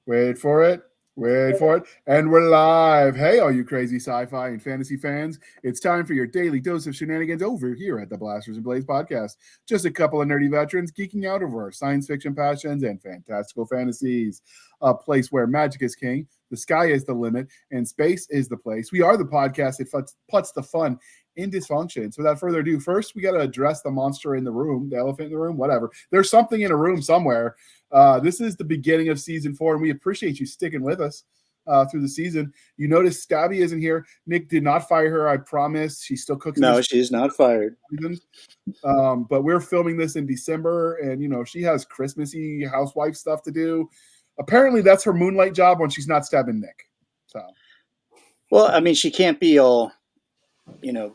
Wait for it. Wait for it. And we're live. Hey, all you crazy sci-fi and fantasy fans. It's time for your daily dose of shenanigans over here at the Blasters and Blades podcast. Just a couple of nerdy veterans geeking out over our science fiction passions and fantastical fantasies. A place where magic is king, the sky is the limit, and space is the place. We are the podcast that puts the fun in dysfunction. So without further ado, first we got to address the monster in the room, the elephant in the room, whatever. There's something in a room somewhere. This is the beginning of season 4, and we appreciate you sticking with us through the season. You notice Stabby isn't here. Nick did not fire her, I promise. She still cooks. No, she's not fired. But we're filming this in December, and you know she has Christmassy housewife stuff to do. Apparently, that's her moonlight job when she's not stabbing Nick. So, well, I mean, she can't be all,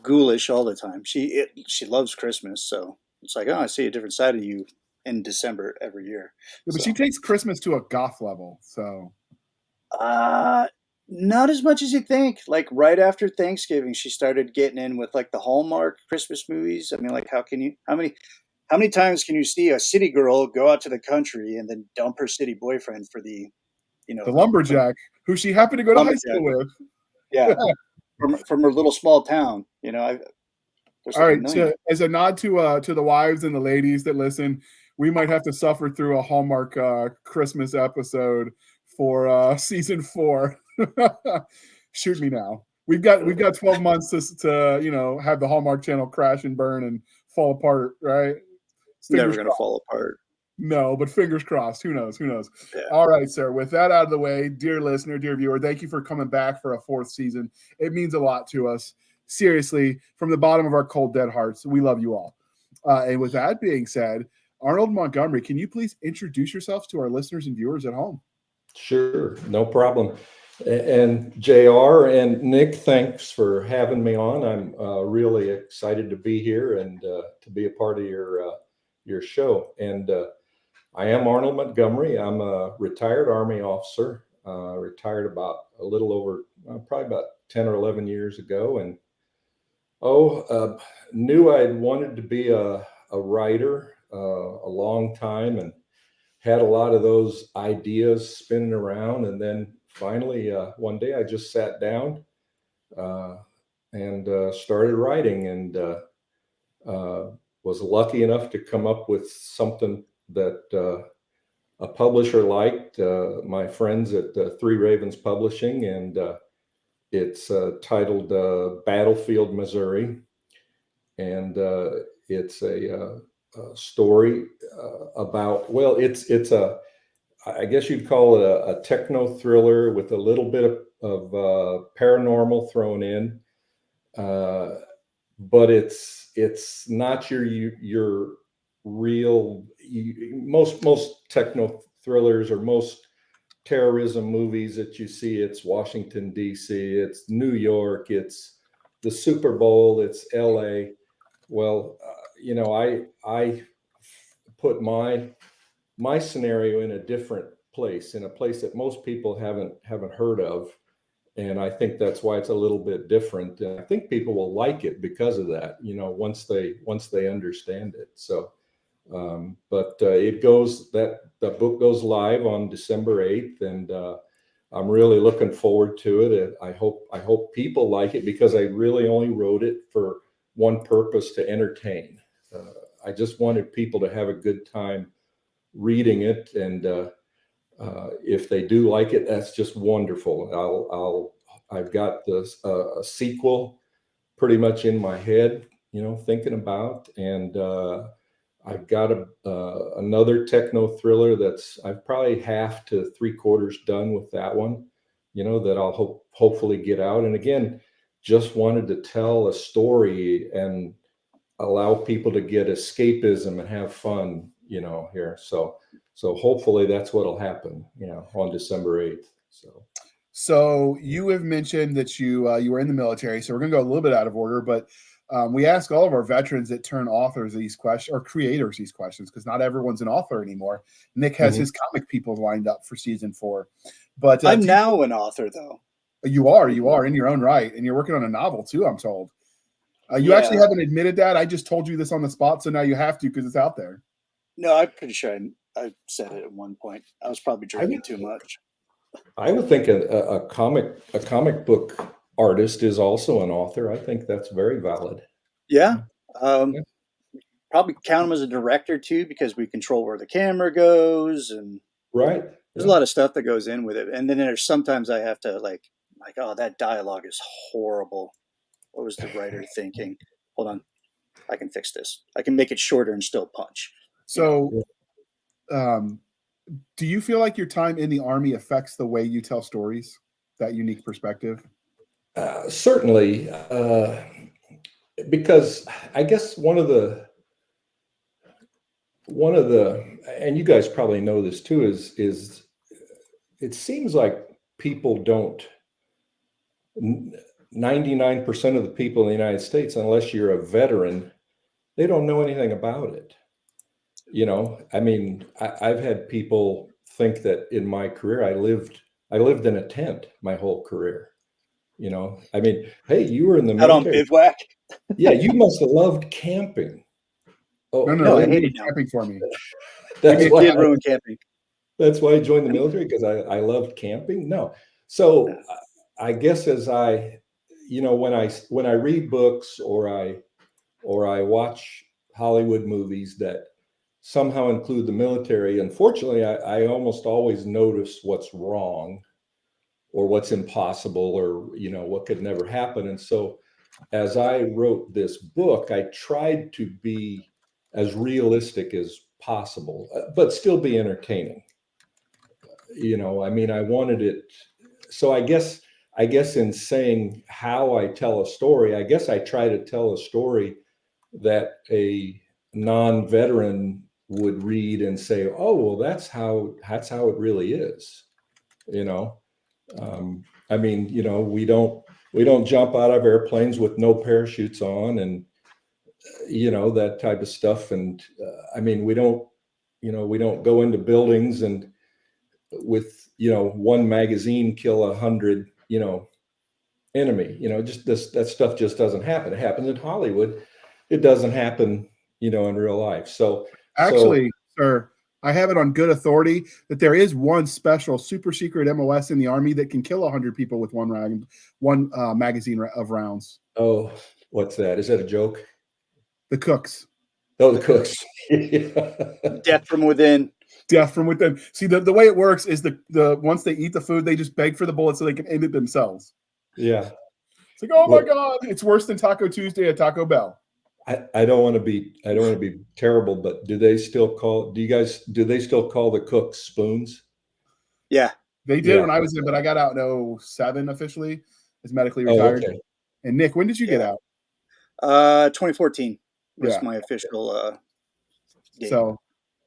ghoulish all the time. She loves Christmas, so it's like, oh, I see a different side of you in December every year. Yeah, but she takes Christmas to a goth level, so. Not as much as you think. Like right after Thanksgiving, she started getting in with like the Hallmark Christmas movies. I mean, like how many times can you see a city girl go out to the country and then dump her city boyfriend for the lumberjack who she happened to go to high school with? Yeah. From her little small town, All right. So as a nod to the wives and the ladies that listen, we might have to suffer through a Hallmark Christmas episode for season 4. Shoot me now. We've got 12 months to have the Hallmark Channel crash and burn and fall apart, right? It's never going to fall apart. No, but fingers crossed. Who knows? Yeah. All right, sir. With that out of the way, dear listener, dear viewer, thank you for coming back for a 4th season. It means a lot to us. Seriously, from the bottom of our cold, dead hearts, we love you all. And with that being said, Arnold Montgomery, can you please introduce yourself to our listeners and viewers at home? Sure, no problem. And JR and Nick, thanks for having me on. I'm really excited to be here and to be a part of your show. And I am Arnold Montgomery. I'm a retired Army officer, retired about a little over, probably about 10 or 11 years ago. And knew I'd wanted to be a writer a long time and had a lot of those ideas spinning around. And then finally, one day I just sat down and started writing and was lucky enough to come up with something that a publisher liked, my friends at Three Ravens Publishing, and it's titled Battlefield, Missouri. And it's a story about, well, it's I guess you'd call it a techno thriller with a little bit of paranormal thrown in, but it's not your real. Most techno thrillers or most terrorism movies that you see, it's Washington D.C., it's New York, it's the Super Bowl, it's L.A. Well, I put my scenario in a different place, in a place that most people haven't heard of, and I think that's why it's a little bit different. And I think people will like it because of that. Once they understand it. So, but the book goes live on December 8th, and I'm really looking forward to it. I hope people like it because I really only wrote it for one purpose: to entertain. I just wanted people to have a good time reading it, and if they do like it, that's just wonderful. I've got this a sequel pretty much in my head, thinking about, and I've got another techno thriller that's I've probably half to 3/4 done with that one, that I'll hopefully get out. And again, just wanted to tell a story and allow people to get escapism and have fun, here. So hopefully that's what'll happen, on December 8th. So you have mentioned that you were in the military. So we're going to go a little bit out of order, but we ask all of our veterans that turn authors these questions, or creators these questions, because not everyone's an author anymore. Nick has his comic people lined up for season 4, but I'm now an author, though. You are in your own right, and you're working on a novel too, I'm told. You actually haven't admitted that. I just told you this on the spot, so now you have to because it's out there. No, I'm pretty sure I said it at one point. I was probably drinking too much. I would think a comic book artist is also an author. I think that's very valid. Yeah. Yeah. Probably count him as a director too, because we control where the camera goes, and Right. there's a lot of stuff that goes in with it. And then there's sometimes I have to like, oh, that dialogue is horrible. What was the writer thinking? Hold on, I can fix this. I can make it shorter and still punch. So, do you feel like your time in the Army affects the way you tell stories? That unique perspective? Certainly, because I guess one of the, and you guys probably know this too, is it seems like people don't, 99% of the people in the United States, unless you're a veteran, they don't know anything about it. You know, I mean, I've had people think that in my career, I lived in a tent my whole career. You know, I mean, hey, you were in the Out on military. bivouac. Yeah, you must have loved camping. Oh, No, I they hated ruined camping for me. that's It why did ruin camping. that's why I joined the military, because I loved camping. No, so I guess as I, you know, when I read books or I watch Hollywood movies that somehow include the military, unfortunately, I almost always notice what's wrong or what's impossible or, you know, what could never happen. And so as I wrote this book, I tried to be as realistic as possible, but still be entertaining. You know, I mean, I wanted it. So I guess in saying how I tell a story, I guess I try to tell a story that a non-veteran would read and say, "Oh, well, that's how it really is." You know, I mean, you know, we don't jump out of airplanes with no parachutes on, and you know, that type of stuff. And I mean, we don't go into buildings and with, you know, one magazine kill 100, you know, enemy. You know, just that stuff just doesn't happen. It happens in Hollywood. It doesn't happen, you know, in real life. So Actually, sir, I have it on good authority that there is one special super secret MOS in the Army that can kill 100 people with one magazine of rounds. Oh, what's that? Is that a joke? The cooks. Oh, the cooks. Death from within. Death from within. See, the way it works is the once they eat the food, they just beg for the bullet so they can end it themselves. Yeah. It's like, oh my God, it's worse than Taco Tuesday at Taco Bell. I don't want to be terrible, but do they still call the cooks spoons? Yeah. They did when I was in, but I got out in 07 officially as medically retired. Oh, okay. And Nick, when did you get out? 2014 was my official date. So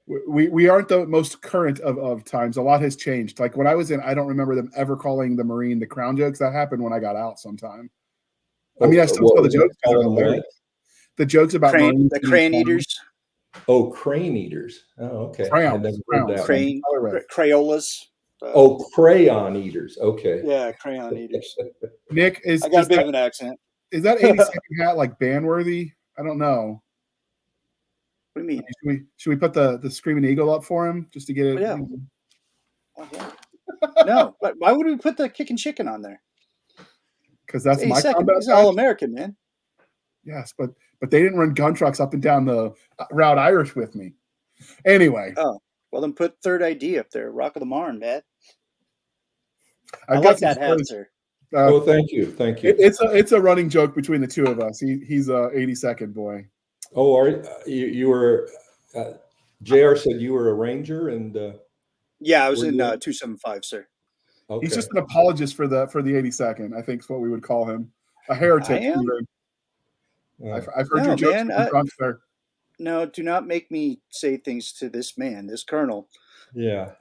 we aren't the most current of times. A lot has changed. Like when I was in, I don't remember them ever calling the Marine the crown jokes. That happened when I got out sometime. I mean, I still tell the jokes because they're hilarious. The jokes about the crane eaters. Oh, crane eaters. Oh, okay. Crayons. Crayolas. Crayon eaters. Okay. Yeah, crayon eaters. Nick, I got a bit of an accent. Is that 82nd hat like ban-worthy? I don't know. What do you mean? Should we put the Screaming Eagle up for him just to get it? Yeah. No, but why would we put the Kicking Chicken on there? Because that's my combat. He's all American, man. Yes, but they didn't run gun trucks up and down the Route Irish with me. Anyway. Oh, well then put Third ID up there. Rock of the Marne, man. I like that hat, sir. Oh, thank you. It's a running joke between the two of us. He's a 82nd boy. Oh, you were? JR said you were a Ranger, and yeah, I was in 275, sir. Okay. He's just an apologist for the 82nd. I think is what we would call him. A heretic. I am? I've heard your jokes from Grunt, sir. No, do not make me say things to this man, this colonel. Yeah.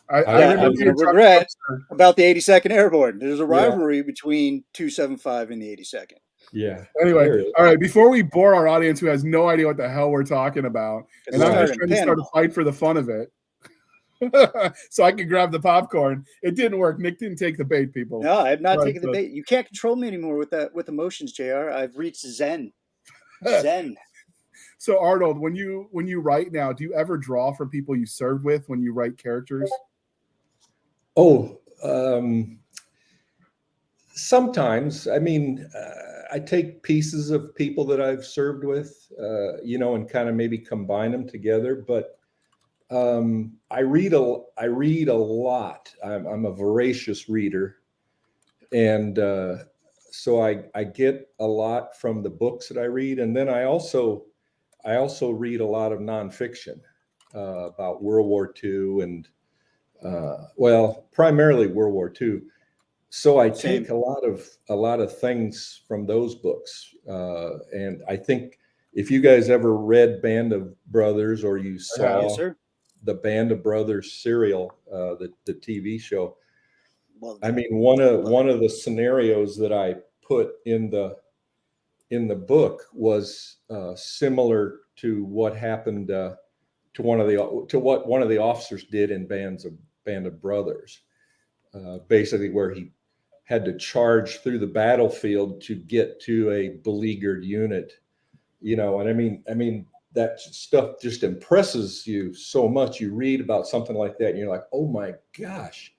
I'm going to regret about the 82nd Airborne. There's a rivalry between 275 and the 82nd. Yeah. Anyway, all right. Before we bore our audience who has no idea what the hell we're talking about, and I'm just trying to start a fight for the fun of it, so I could grab the popcorn. It didn't work. Nick didn't take the bait, people. No, I have not taken the bait. You can't control me anymore with emotions, JR. I've reached Zen. Zen. So Arnold, when you write now, do you ever draw from people you served with when you write characters? Oh, Sometimes, I mean, I take pieces of people that I've served with, and kind of maybe combine them together. But I read a lot. I'm a voracious reader, and so I get a lot from the books that I read, and then I also read a lot of nonfiction about World War II and primarily World War II. So I Same. take a lot of things from those books, and I think if you guys ever read Band of Brothers or you saw Yes, sir. the Band of Brothers serial, the TV show, Well, I mean one of the scenarios that I put in the book was similar to what happened to what one of the officers did in Band of Brothers, basically where he had to charge through the battlefield to get to a beleaguered unit, and I mean that stuff just impresses you so much. You read about something like that and you're like, oh my gosh,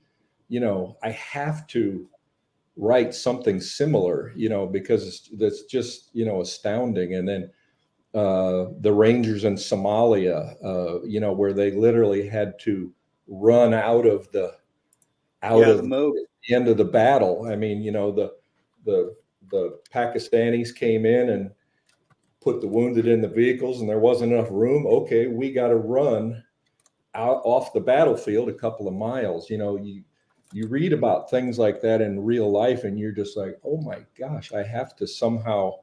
I have to write something similar, because that's just, astounding. And then the Rangers in Somalia, where they literally had to run out of the Moog. end of the battle. I mean, the Pakistanis came in and put the wounded in the vehicles, and there wasn't enough room. Okay, we got to run out off the battlefield a couple of miles. You read about things like that in real life, and you're just like, oh my gosh, I have to somehow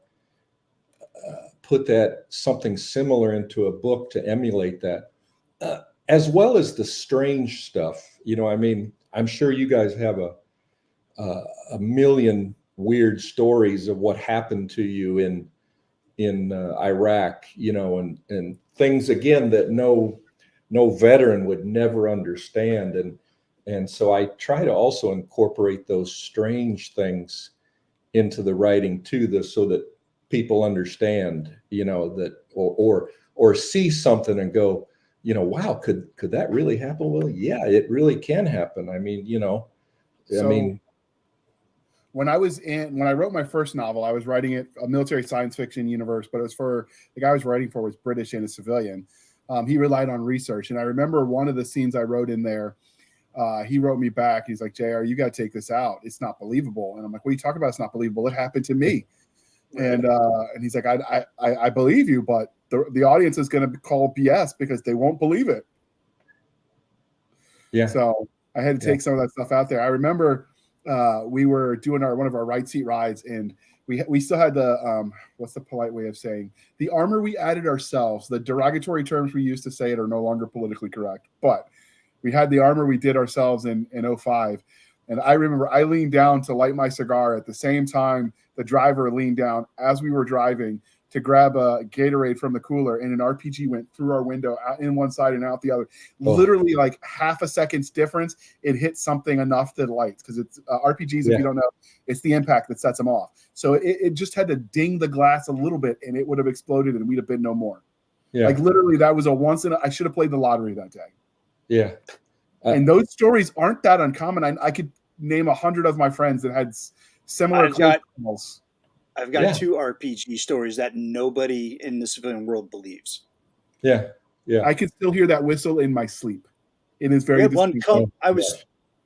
put that something similar into a book to emulate that, as well as the strange stuff. I mean, I'm sure you guys have a million weird stories of what happened to you in Iraq, and things again that no veteran would never understand. And so I try to also incorporate those strange things into the writing too, so that people understand, that or see something and go, wow, could that really happen? Well, yeah, it really can happen. I mean, when I wrote my first novel, I was writing it a military science fiction universe, but it was for the guy I was writing for was British and a civilian. He relied on research, and I remember one of the scenes I wrote in there. He wrote me back. He's like, JR, you got to take this out. It's not believable. And I'm like, what are you talking about? It's not believable. It happened to me. And he's like, I believe you, but the audience is going to call BS because they won't believe it. Yeah. So I had to take some of that stuff out there. I remember we were doing one of our right seat rides, and we still had the what's the polite way of saying, the armor we added ourselves. The derogatory terms we used to say it are no longer politically correct, but we had the armor we did ourselves in 05. And I remember I leaned down to light my cigar at the same time the driver leaned down as we were driving to grab a Gatorade from the cooler, and an RPG went through our window out in one side and out the other. Oh. Literally like half a second's difference. It hit something enough that lights, because it's RPGs, if you don't know, it's the impact that sets them off. So it just had to ding the glass a little bit and it would have exploded and we'd have been no more. Yeah. Like literally that was I should have played the lottery that day. Yeah. And those stories aren't that uncommon. I could name 100 of my friends that had similar calls. I've got 2 RPG stories that nobody in the civilian world believes. Yeah. Yeah. I could still hear that whistle in my sleep. It is very distinct. It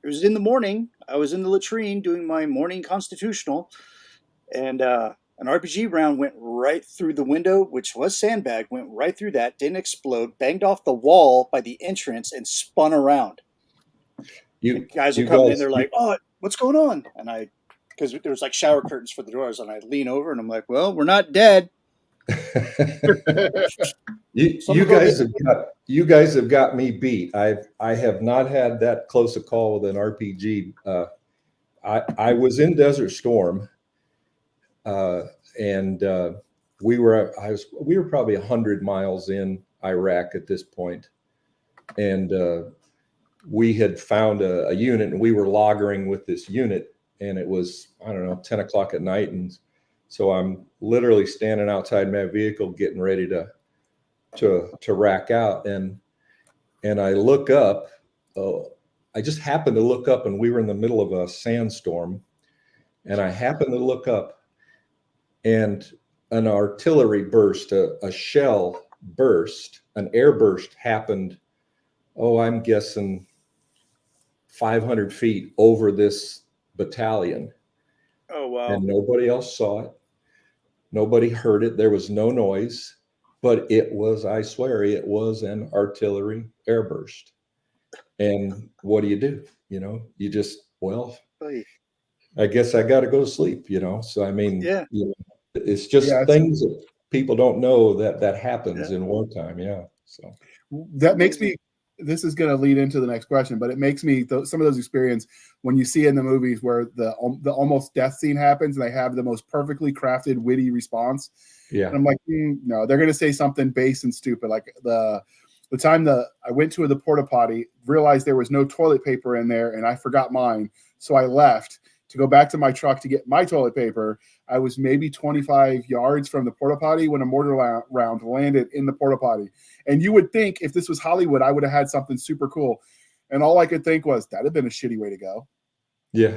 was in the morning. I was in the latrine doing my morning constitutional, and an RPG round went right through the window, which was sandbag, went right through that, didn't explode, banged off the wall by the entrance and spun around. The guys are coming in, they're like, oh, what's going on? And because there was like shower curtains for the doors, and I lean over and I'm like, well, we're not dead. you guys have got me beat. I have not had that close a call with an RPG. I was in Desert Storm, and we were probably 100 miles in Iraq at this point, and we had found a unit, and we were loggering with this unit. And it was, 10 o'clock at night. And so I'm literally standing outside my vehicle getting ready to rack out. And I look up just happened to look up, and we were in the middle of a sandstorm, and I happened to look up, and an artillery burst, a shell burst, an air burst happened. Oh, I'm guessing 500 feet over this battalion. Oh, wow. And nobody else saw it. Nobody heard it. There was no noise, but it was, I swear, it was an artillery airburst. And what do? You just, well, I guess I got to go to sleep, So, I mean, it's just things that people don't know that happens in wartime. Yeah. So that makes me, this is going to lead into the next question, but it makes me, some of those experiences when you see in the movies where the almost death scene happens and they have the most perfectly crafted, witty response. Yeah. And I'm like, no, they're going to say something base and stupid. Like the time I went to the porta potty, realized there was no toilet paper in there and I forgot mine. So I left to go back to my truck to get my toilet paper. I was maybe 25 yards from the porta potty when a mortar round landed in the porta potty. And you would think if this was Hollywood, I would have had something super cool. And all I could think was that'd have been a shitty way to go. Yeah.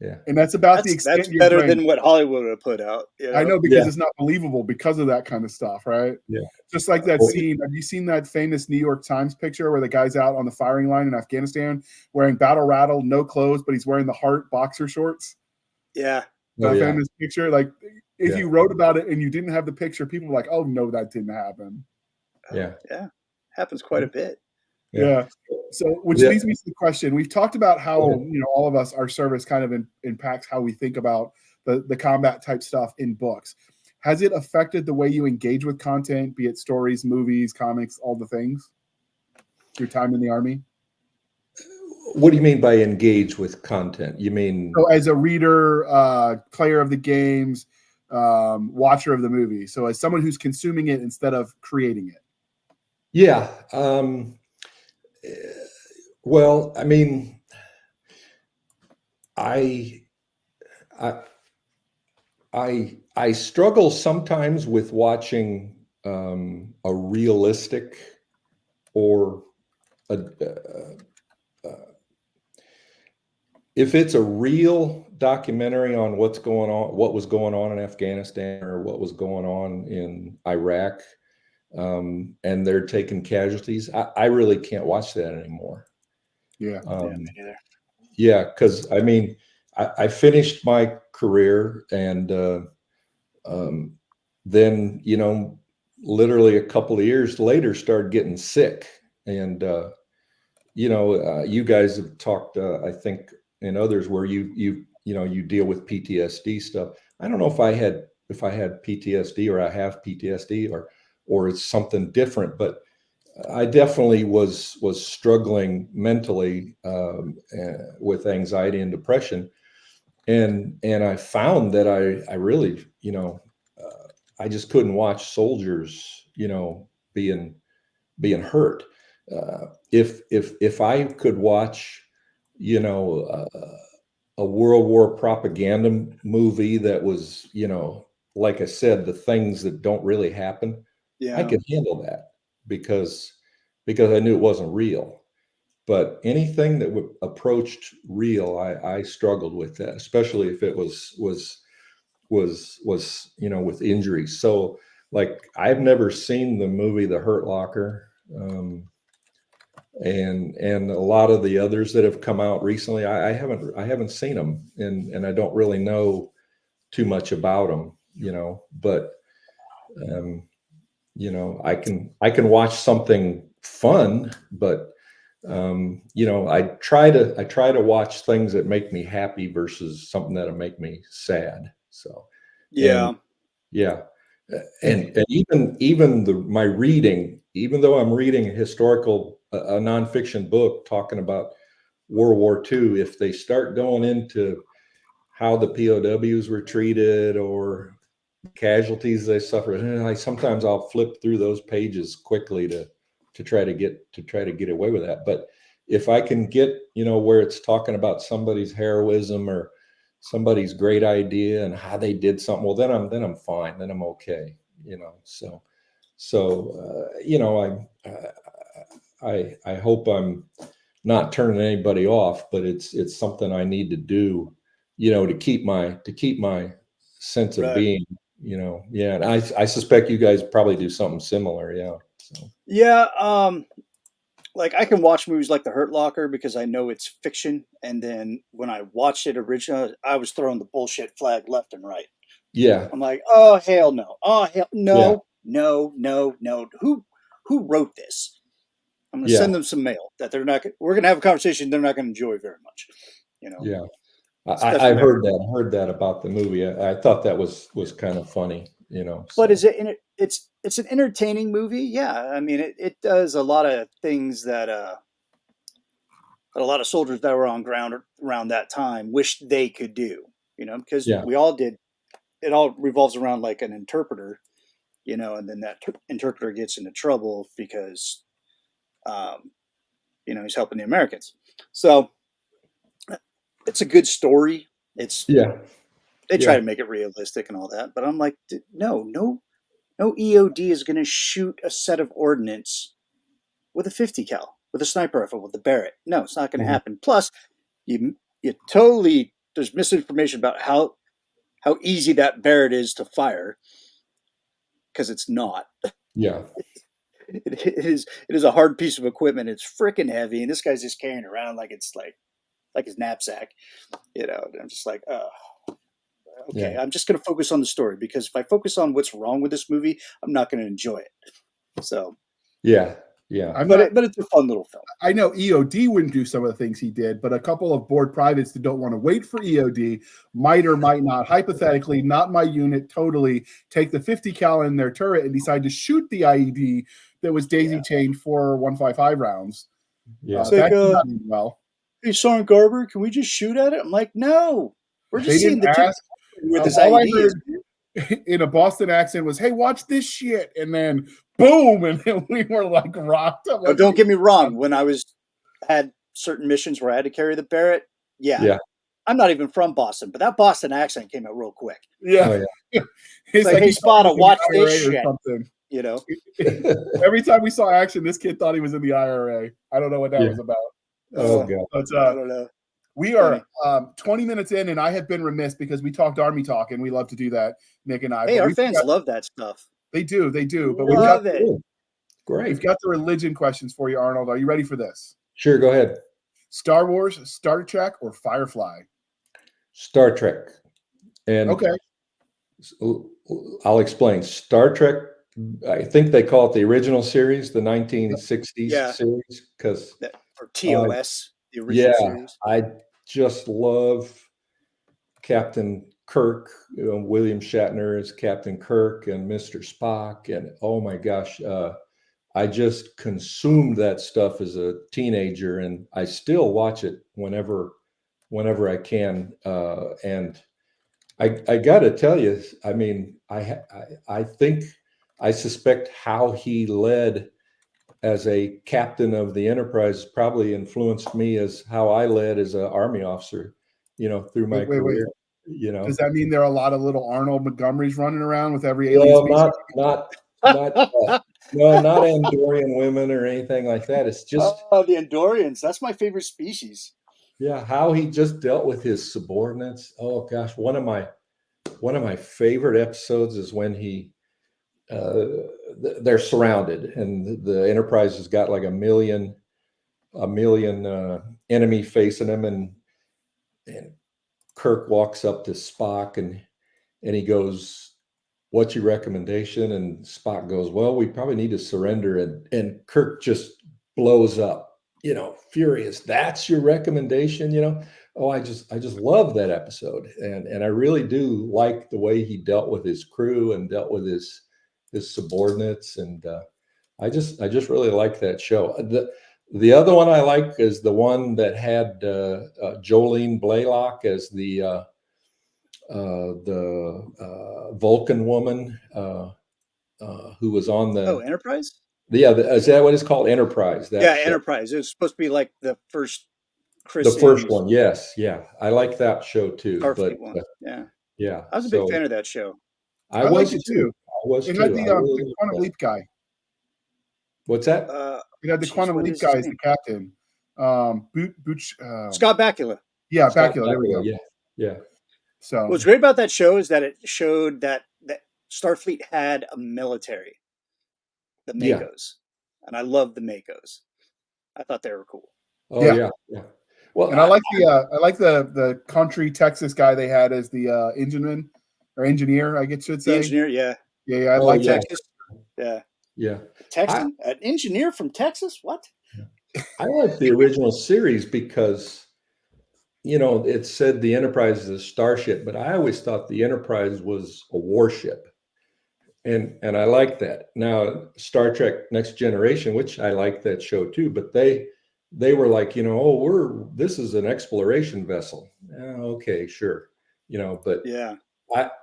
Yeah. And that's about the extent. That's better than what Hollywood would have put out. I know, because it's not believable because of that kind of stuff, right? Yeah. Just like that scene. Have you seen that famous New York Times picture where the guy's out on the firing line in Afghanistan wearing battle rattle, no clothes, but he's wearing the Heart boxer shorts? Yeah. That famous picture. Like, if you wrote about it and you didn't have the picture, people were like, "Oh no, that didn't happen." Yeah. Yeah. Happens quite a bit. Yeah. So, which leads me to the question. We've talked about how, all of us, our service kind of impacts how we think about the combat type stuff in books. Has it affected the way you engage with content, be it stories, movies, comics, all the things? Your time in the Army? What do you mean by engage with content? You mean as a reader, player of the games, watcher of the movie. So as someone who's consuming it instead of creating it. Yeah. Well, I mean, I struggle sometimes with watching a realistic or if it's a real documentary on what was going on in Afghanistan or what was going on in Iraq, and they're taking casualties, I really can't watch that anymore. Yeah. Me neither. Yeah, because I mean, I finished my career and then, literally a couple of years later started getting sick. And, you guys have talked, I think, and others where you deal with PTSD stuff. I don't know if I had PTSD or I have PTSD or it's something different, but I definitely was struggling mentally with anxiety and depression, and I found that I really I just couldn't watch soldiers being hurt. If I could watch a World War propaganda movie that was like I said, the things that don't really happen, I could handle that. Because I knew it wasn't real, but anything that approached real, I struggled with that, especially if it was with injuries. So like I've never seen the movie The Hurt Locker, and a lot of the others that have come out recently. I haven't seen them, and I don't really know too much about them, but. I can watch something fun, but I try to watch things that make me happy versus something that'll make me sad. So and even my reading, even though I'm reading a nonfiction book talking about World War II, if they start going into how the POWs were treated or casualties they suffered, and sometimes I'll flip through those pages quickly to try to get away with that. But if I can get where it's talking about somebody's heroism or somebody's great idea and how they did something, well then I'm fine, then I'm okay. I hope I'm not turning anybody off, but it's something I need to do, to keep my sense of Right. being, yeah. And I suspect you guys probably do something similar. Yeah. So. Yeah. Like I can watch movies like The Hurt Locker because I know it's fiction, and then when I watched it originally, I was throwing the bullshit flag left and right. Yeah. I'm like, oh hell no, oh hell Yeah. no. Who wrote this? I'm going to Yeah. send them some mail that we're going to have a conversation they're not going to enjoy very much. Yeah. Especially I back heard that. I heard that about the movie. I thought that was kind of funny, But so. is it? It's an entertaining movie. Yeah, I mean, it does a lot of things that a lot of soldiers that were on ground around that time wished they could do. Because Yeah. we all did. It all revolves around like an interpreter, and then that interpreter gets into trouble because, he's helping the Americans. So it's a good story. Yeah. They try to make it realistic and all that, but I'm like, no EOD is going to shoot a set of ordnance with a 50 cal, with a sniper rifle, with the Barrett. No, it's not going to happen. Plus, you totally, there's misinformation about how easy that Barrett is to fire, because it's not. Yeah. It is a hard piece of equipment. It's freaking heavy, and this guy's just carrying it around like it's like his knapsack. And I'm just like, oh. Okay, Yeah. I'm just going to focus on the story, because if I focus on what's wrong with this movie, I'm not going to enjoy it. So, yeah. But it's a fun little film. I know EOD wouldn't do some of the things he did, but a couple of bored privates that don't want to wait for EOD might or might not, hypothetically, not my unit, totally take the 50 cal in their turret and decide to shoot the IED that was daisy chained for 155 rounds. Yeah. That did not end well. Hey, Sergeant Garber, can we just shoot at it? I'm like, no. We're just seeing the tip where this all I IED heard is. in a Boston accent was, "Hey, watch this shit," and then boom, and then we were like rocked. Oh, don't get me wrong. When I had certain missions where I had to carry the Barrett, yeah. I'm not even from Boston, but that Boston accent came out real quick. Yeah. Oh, yeah. It's like, hey, Spot, watch this shit. Something. Every time we saw action, this kid thought he was in the IRA. I don't know what that was about. Oh, God. But, I don't know. We are 20 minutes in, and I have been remiss because we talked Army talk, and we love to do that, Nick and I. Hey, our fans love that stuff. They do. But Great. We've got the religion questions for you, Arnold. Are you ready for this? Sure, go ahead. Star Wars, Star Trek, or Firefly? Star Trek. And okay. I'll explain. Star Trek, I think they call it the original series, the 1960s series, because or TOS, the original series. I just love Captain Kirk. William Shatner is Captain Kirk and Mr. Spock, and oh my gosh, I just consumed that stuff as a teenager, and I still watch it whenever I can. And I got to tell you, I mean, I suspect how he led as a captain of the Enterprise probably influenced me as how I led as an Army officer, through my career. Does that mean there are a lot of little Arnold Montgomerys running around with every alien species? Not no, not Andorian women or anything like that. It's just the Andorians. That's my favorite species. Yeah, how he just dealt with his subordinates. Oh gosh, one of my favorite episodes is when they're surrounded and the Enterprise has got like a million enemy facing them, and Kirk walks up to Spock and he goes, "What's your recommendation?" And Spock goes, "Well, we probably need to surrender." And Kirk just blows up, furious. "That's your recommendation?" Oh, I just love that episode. And I really do like the way he dealt with his crew and dealt with his subordinates. And I just really like that show. The other one I like is the one that had Jolene Blalock as the Vulcan woman who was on the Enterprise. Is that what it's called? Enterprise. Enterprise. It was supposed to be like the first. The first one, yes, yeah, I like that show too. Starfleet one. Yeah, I was a big fan of that show. I was too. It had the Quantum Leap guy. What's that? It had the Quantum Leap guy as the captain. Scott Bakula. Yeah, Scott Bakula. There we go. Bakula, yeah. So What's great about that show is that it showed that Starfleet had a military, the Yeah. Makos, and I love the Makos. I thought they were cool. Oh Yeah. yeah. Well, and I like the country Texas guy they had as the engineer, I guess should The say. engineer, yeah. Yeah, I Oh, like yeah. Texas, yeah. Yeah. Texan, an engineer from Texas? What? I like the original series because, it said the Enterprise is a starship, but I always thought the Enterprise was a warship. And I like that. Now, Star Trek Next Generation, which I like that show too, but they were like, this is an exploration vessel. Okay, sure. But Yeah.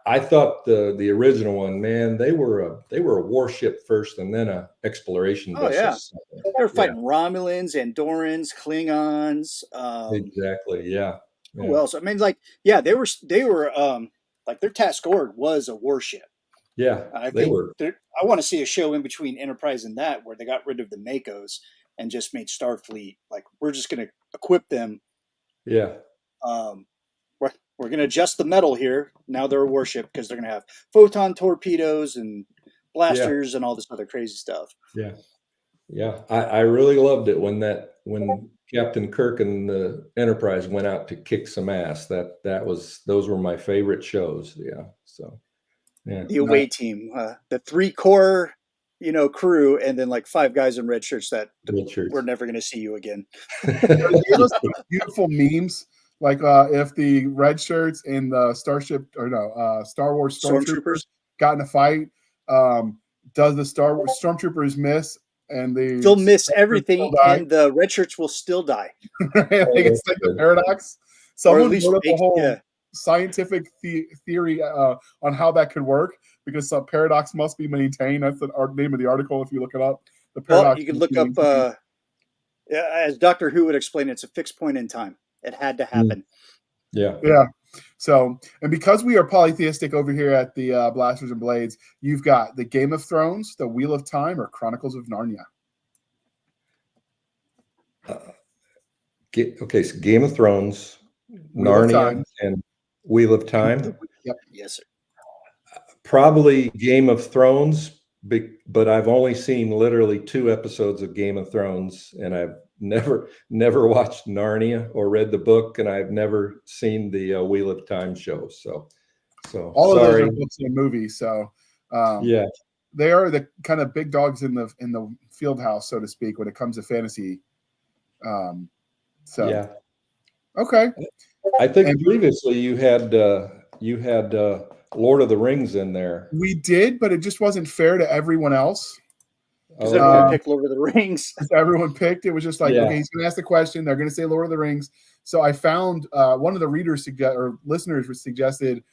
I thought the original one, man, they were a warship first and then a exploration Oh, vessel. yeah. They were fighting Romulans, Andorans, Klingons. Exactly. Yeah. Who else? I mean, they were like their task order was a warship. Yeah. I They think were. I want to see a show in between Enterprise and that where they got rid of the Makos and just made Starfleet like we're just going to equip them. Yeah. We're going to adjust the metal here. Now they're a warship because they're going to have photon torpedoes and blasters and all this other crazy stuff. Yeah. Yeah. I really loved it when Captain Kirk and the Enterprise went out to kick some ass. Those were my favorite shows. Yeah. So, yeah. The away team, the 3 core, crew, and then like 5 guys in red shirts that we're never going to see you again. Beautiful memes. Like if the red shirts and the Star Wars Stormtroopers got in a fight, does the Star Wars Stormtroopers miss? And they'll miss everything, and the red shirts will still die. I think it's like the paradox. Someone wrote up a whole scientific theory on how that could work because some paradox must be maintained. That's the name of the article if you look it up. The paradox. Well, you can look up. As Doctor Who would explain, it's a fixed point in time. It had to happen. Yeah. Yeah. So, and because we are polytheistic over here at the Blasters and Blades, you've got the Game of Thrones, the Wheel of Time, or Chronicles of Narnia. Okay, so Game of Thrones, Narnia, and Wheel of Time. Yep. Yes, sir. Probably Game of Thrones, but I've only seen literally 2 episodes of Game of Thrones, and I've never watched Narnia or read the book, and I've never seen the Wheel of Time show. So all sorry. of those are books and movies. So yeah, they are the kind of big dogs in the field house, so to speak, when it comes to fantasy. So yeah, okay. I think previously you had Lord of the Rings in there. We did, but it just wasn't fair to everyone else. Because everyone picked Lord of the Rings. Everyone picked. It was just like, okay, he's going to ask the question. They're going to say Lord of the Rings. So I found one of the readers listeners suggested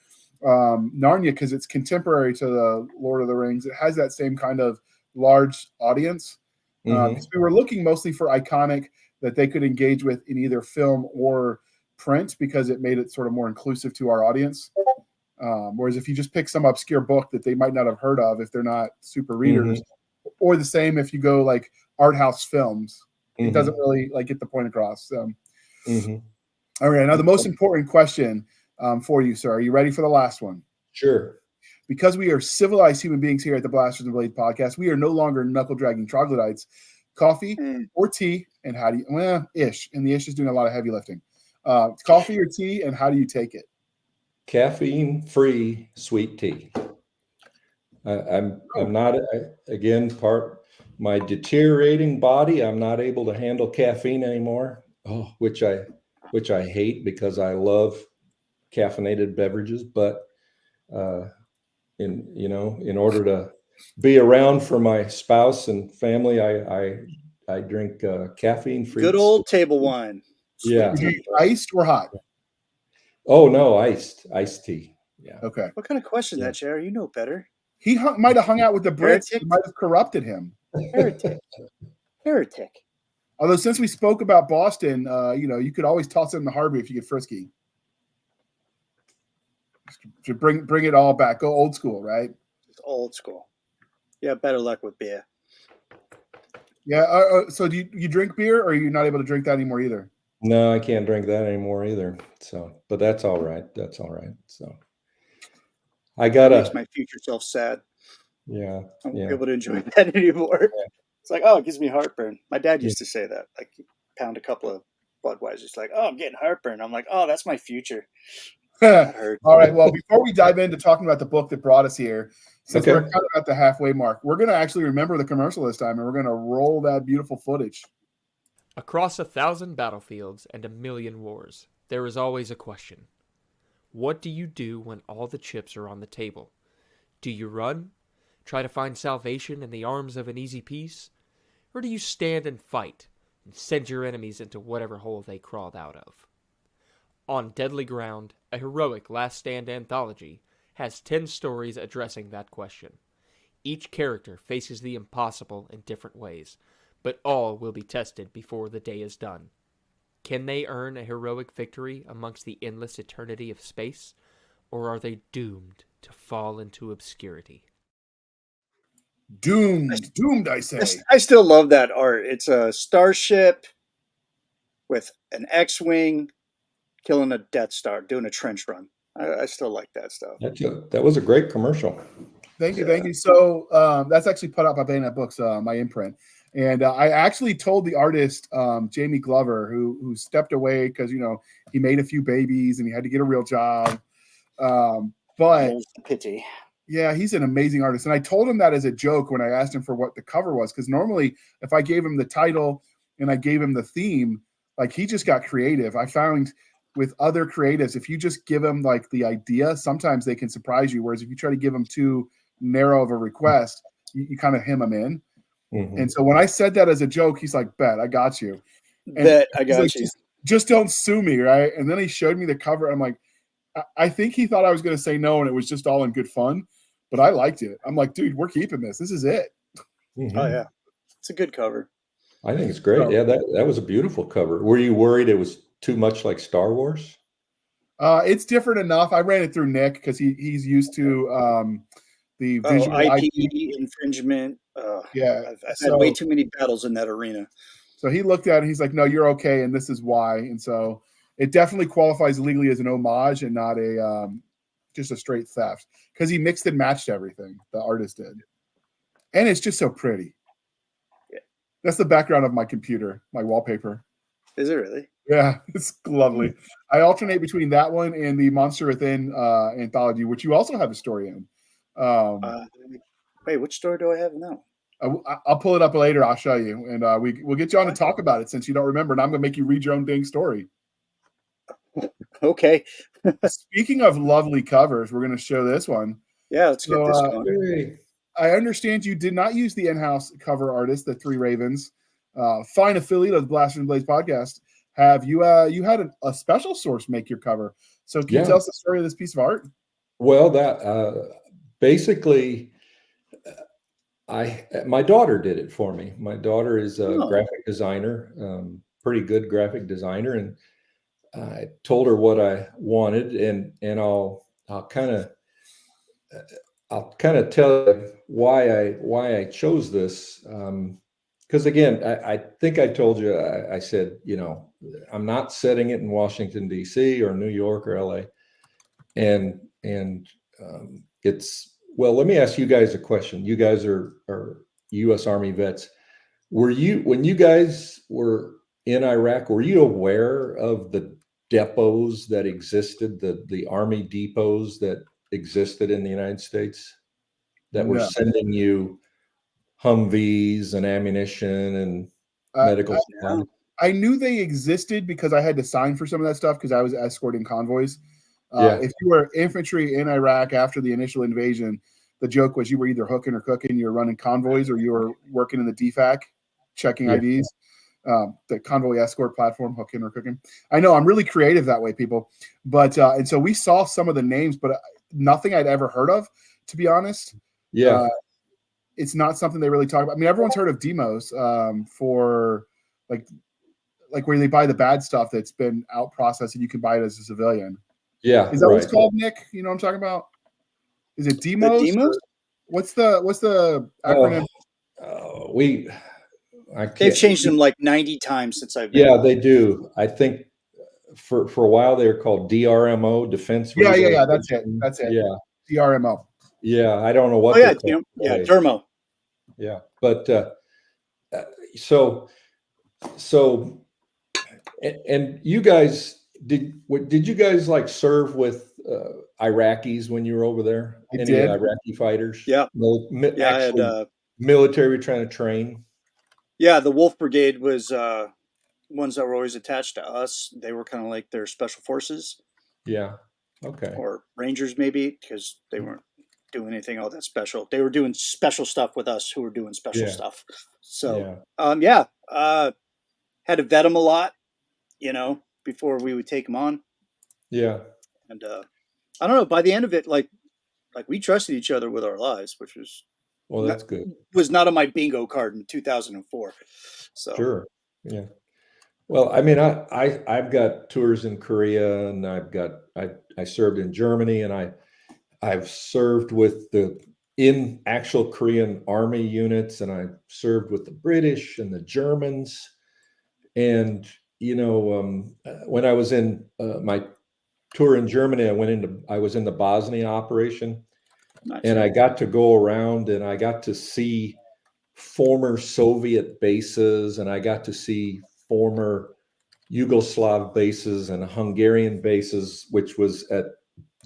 Narnia because it's contemporary to the Lord of the Rings. It has that same kind of large audience. Because we were looking mostly for iconic that they could engage with in either film or print because it made it sort of more inclusive to our audience. Whereas if you just pick some obscure book that they might not have heard of if they're not super readers, or the same if you go like art house films, it doesn't really like get the point across. So, all right, now the most important question for you, sir. Are you ready for the last one? Sure. Because we are civilized human beings here at the Blasters and Blade podcast, we are no longer knuckle-dragging troglodytes. Coffee or tea, and how do you? Well, ish, and the ish is doing a lot of heavy lifting. Coffee or tea, and how do you take it? Caffeine-free sweet tea. I'm not again my deteriorating body. I'm not able to handle caffeine anymore. Which I hate because I love caffeinated beverages. But in order to be around for my spouse and family, I drink caffeine-free. Good old table wine. Yeah. Iced or hot? Oh no, iced tea. Yeah. Okay. What kind of question that, Cher? You know better. He might have hung out with the Brits. It might have corrupted him. Heretic. Although since we spoke about Boston, you could always toss it in the harbor if you get frisky. To bring it all back. Go old school, right? It's old school. Yeah, better luck with beer. Yeah. So do you drink beer, or are you not able to drink that anymore either? No, I can't drink that anymore either. So, but that's all right. That's all right. So I That makes gotta, my future self sad. yeah, I won't yeah, be able to enjoy that anymore. It's like, oh, it gives me heartburn. My dad yeah. used to say that, like, pound a couple of Budweisers, like, oh, I'm getting heartburn. I'm like, oh, that's my future. That hurts. All right. Well, before we dive into talking about the book that brought us here, since Okay. we're kind of at the halfway mark, we're going to actually remember the commercial this time, and we're going to roll that beautiful footage. Across 1,000 battlefields and 1,000,000 wars, there is always a question. What do you do when all the chips are on the table? Do you run? Try to find salvation in the arms of an easy peace? Or do you stand and fight and send your enemies into whatever hole they crawled out of? On Deadly Ground, a heroic last stand anthology, has 10 stories addressing that question. Each character faces the impossible in different ways, but all will be tested before the day is done. Can they earn a heroic victory amongst the endless eternity of space, or are they doomed to fall into obscurity? Doomed, I say. I still love that art. It's a starship with an X-wing killing a Death Star, doing a trench run. I still like that stuff. That was a great commercial. Thank you. So that's actually put out by Bayonet Books, my imprint. And I actually told the artist, Jamie Glover, who stepped away because, he made a few babies and he had to get a real job. But pity. Yeah, he's an amazing artist. And I told him that as a joke when I asked him for what the cover was, because normally if I gave him the title and I gave him the theme, like he just got creative. I found with other creatives, if you just give them like the idea, sometimes they can surprise you. Whereas if you try to give them too narrow of a request, you kind of hem them in. Mm-hmm. And so when I said that as a joke, he's like, bet, I got you. I got like, you. Just don't sue me, right? And then he showed me the cover. I'm like, I think he thought I was going to say no, and it was just all in good fun. But I liked it. I'm like, dude, we're keeping this. This is it. Mm-hmm. Oh, yeah. It's a good cover. I think it's great. So, yeah, that was a beautiful cover. Were you worried it was too much like Star Wars? It's different enough. I ran it through Nick because he's used to the visual IP infringement. Yeah. I've had way too many battles in that arena. So he looked at it and he's like, no, you're okay, and this is why. And so it definitely qualifies legally as an homage and not a just a straight theft, because he mixed and matched everything the artist did, and it's just so pretty. Yeah, that's the background of my computer, my wallpaper. Is it really? Yeah, it's lovely. I alternate between that one and the Monster Within anthology, which you also have a story in. Wait, which story do I have now? I'll pull it up later. I'll show you, and we'll get you on to talk about it since you don't remember, and I'm going to make you read your own dang story. Okay. Speaking of lovely covers, we're going to show this one. Yeah, let's get this going. I understand you did not use the in-house cover artist, the Three Ravens, fine affiliate of the Blasters and Blades podcast. Have you had a special source make your cover? So can you tell us the story of this piece of art? Well, that basically, my daughter did it for me. My daughter is a graphic designer, pretty good graphic designer, and I told her what I wanted, and I'll kind of tell you why I chose this. Because again, I think I told you, I said, I'm not setting it in Washington, D.C. or New York or L.A. And it's, well, let me ask you guys a question. You guys are U.S. Army vets. When you guys were in Iraq, were you aware of the depots that existed, the Army depots that existed in the United States that were sending you Humvees and ammunition and medical supplies? I knew they existed because I had to sign for some of that stuff because I was escorting convoys. If you were infantry in Iraq after the initial invasion, the joke was you were either hooking or cooking, you were running convoys, or you were working in the DFAC, checking IDs. The convoy escort platform, hooking or cooking. I know I'm really creative that way, people. But and so we saw some of the names, but nothing I'd ever heard of, to be honest. Yeah. It's not something they really talk about. I mean, everyone's heard of demos for like where they buy the bad stuff that's been out processed and you can buy it as a civilian. Yeah. Is that what it's called, Nick? You know what I'm talking about? Is it demos? Demos? What's the acronym? I can't. They've changed them like 90 times since I've been. Yeah, they do. I think for a while they were called DRMO, Defense. Yeah. That's it. Yeah, DRMO. yeah. I don't know what. Oh yeah, they're called today. Dermo. Yeah, but so and you guys did you guys like serve with Iraqis when you were over there? I Any did. Iraqi fighters? Yeah. Yeah, I had, military trying to train. yeah, the Wolf Brigade was ones that were always attached to us. They were kind of like their special forces. Yeah. Okay. Or Rangers maybe, because they weren't doing anything all that special. They were doing special stuff with us who were doing special stuff. So had to vet them a lot, before we would take them on. Yeah. And I don't know, by the end of it, like we trusted each other with our lives, which was that's good. Was not on my bingo card in 2004. So sure. Yeah. Well, I mean, I've got tours in Korea, and I served in Germany, and I've served with in actual Korean army units, and I served with the British and the Germans. And when I was in my tour in Germany, I was in the Bosnia operation. Nice. And I got to go around and I got to see former Soviet bases, and I got to see former Yugoslav bases and Hungarian bases, which was at,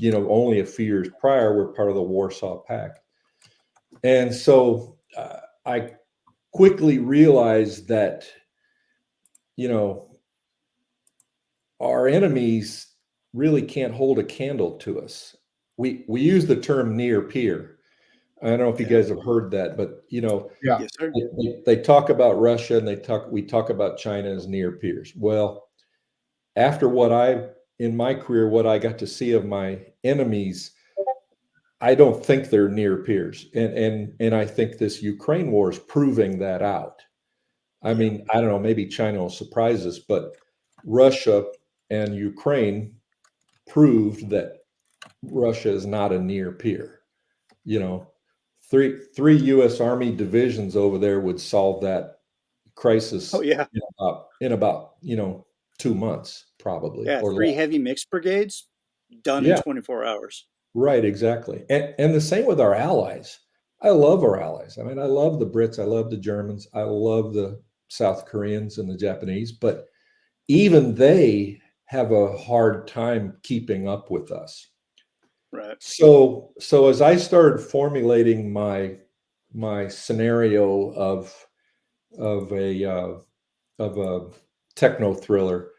only a few years prior were part of the Warsaw Pact. And so I quickly realized that, our enemies really can't hold a candle to us. We use the term near peer. I don't know if you guys have heard that, but Yes, sir. they talk about Russia and we talk about China as near peers. Well, after in my career, what I got to see of my enemies, I don't think they're near peers. And I think this Ukraine war is proving that out. I mean, I don't know, maybe China will surprise us, but Russia and Ukraine proved that Russia is not a near peer. Three U.S. Army divisions over there would solve that crisis. Oh yeah, in about 2 months probably. Yeah, or 3 less. heavy mixed brigades done in 24 hours. Right, exactly. And the same with our allies. I love our allies. I mean, I love the Brits. I love the Germans. I love the South Koreans and the Japanese. But even they have a hard time keeping up with us. Right. So as I started formulating my scenario of a techno thriller,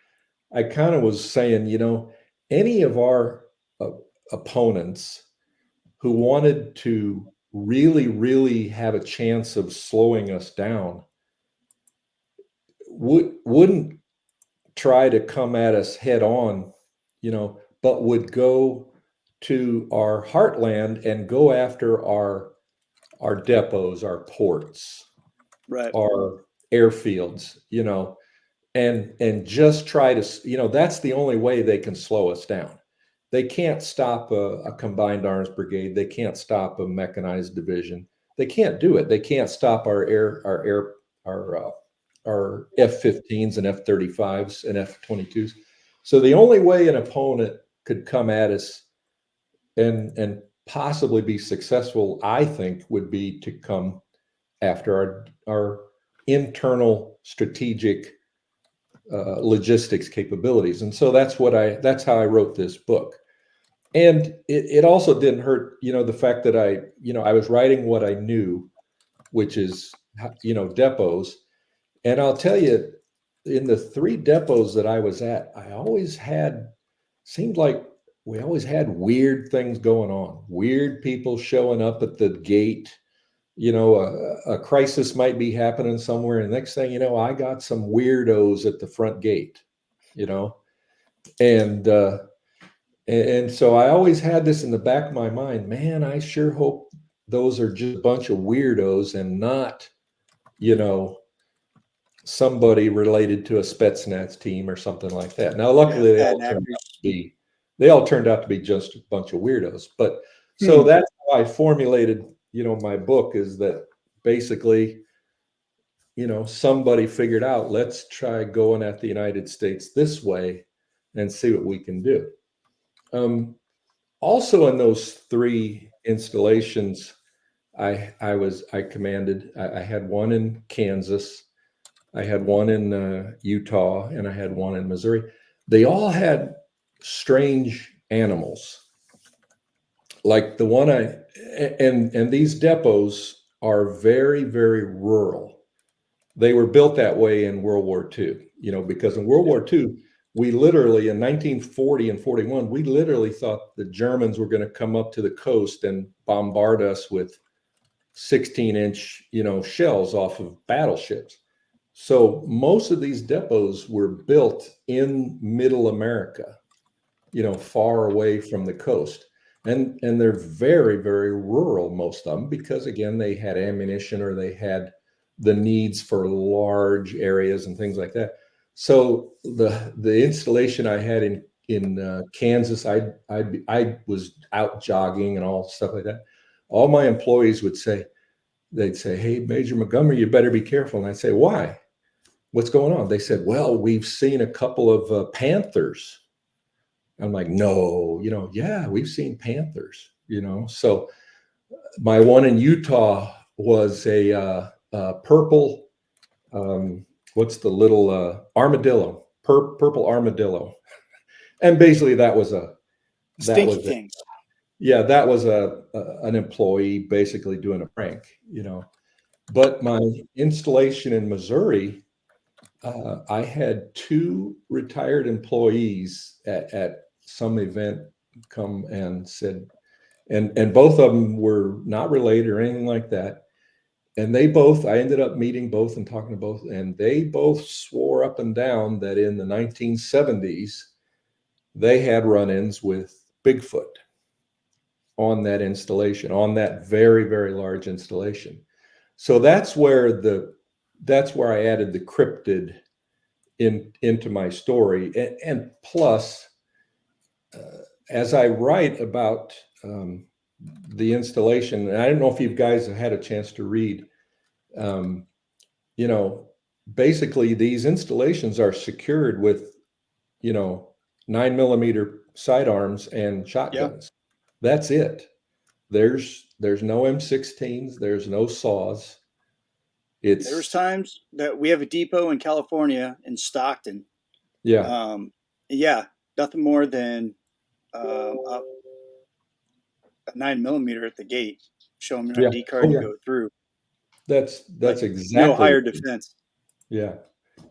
I kind of was saying, any of our opponents who wanted to really, really have a chance of slowing us down wouldn't try to come at us head on, but would go to our heartland and go after our depots, our ports, right, our airfields, and just try to, that's the only way they can slow us down. They can't stop a combined arms brigade. They can't stop a mechanized division. They can't do it. They can't stop our F-15s and F-35s and F-22s. So the only way an opponent could come at us and possibly be successful, I think, would be to come after our internal strategic logistics capabilities. And so that's how I wrote this book. And it also didn't hurt, the fact that I was writing what I knew, which is, depots. And I'll tell you, in the 3 depots that I was at, seemed like we always had weird things going on, weird people showing up at the gate. A crisis might be happening somewhere, and next thing you know, I got some weirdos at the front gate, and so I always had this in the back of my mind, man, I sure hope those are just a bunch of weirdos and not, somebody related to a Spetsnaz team or something like that. Now, luckily, they all turned out to be just a bunch of weirdos. But so that's how I formulated, my book, is that basically somebody figured out, let's try going at the United States this way and see what we can do. Also in those 3 installations, I commanded, I had one in Kansas, I had one in Utah, and I had one in Missouri. They all had strange animals. Like the one and these depots are very, very rural. They were built that way in World War II, because in World War II, we literally, in 1940 and 41, we literally thought the Germans were going to come up to the coast and bombard us with 16-inch, shells off of battleships. So most of these depots were built in middle America, far away from the coast. And they're very, very rural, most of them, because again, they had ammunition or they had the needs for large areas and things like that. So the installation I had in Kansas, I was out jogging and all stuff like that. All my employees would say, they'd say, "Hey, Major Montgomery, you better be careful." And I'd say, "Why? What's going on?" They said, "Well, we've seen a couple of panthers." I'm like, "No, yeah, we've seen panthers, So my one in Utah was a purple, what's the little armadillo, purple armadillo. And basically that was Stinky things. Yeah, that was an employee basically doing a prank, But my installation in Missouri, I had 2 retired employees at some event come and said, and both of them were not related or anything like that. And I ended up meeting both and talking to both, and they both swore up and down that in the 1970s, they had run-ins with Bigfoot on that installation, on that very, very large installation. So that's where I added the cryptid into my story. And plus, as I write about the installation, and I don't know if you guys have had a chance to read, basically these installations are secured with, 9mm sidearms and shotguns. Yeah. That's it. There's no M16s. There's no saws. There's times that we have a depot in California in Stockton. Yeah. Nothing more than a 9mm at the gate, show them your ID card, go through. That's exactly no higher defense. Yeah.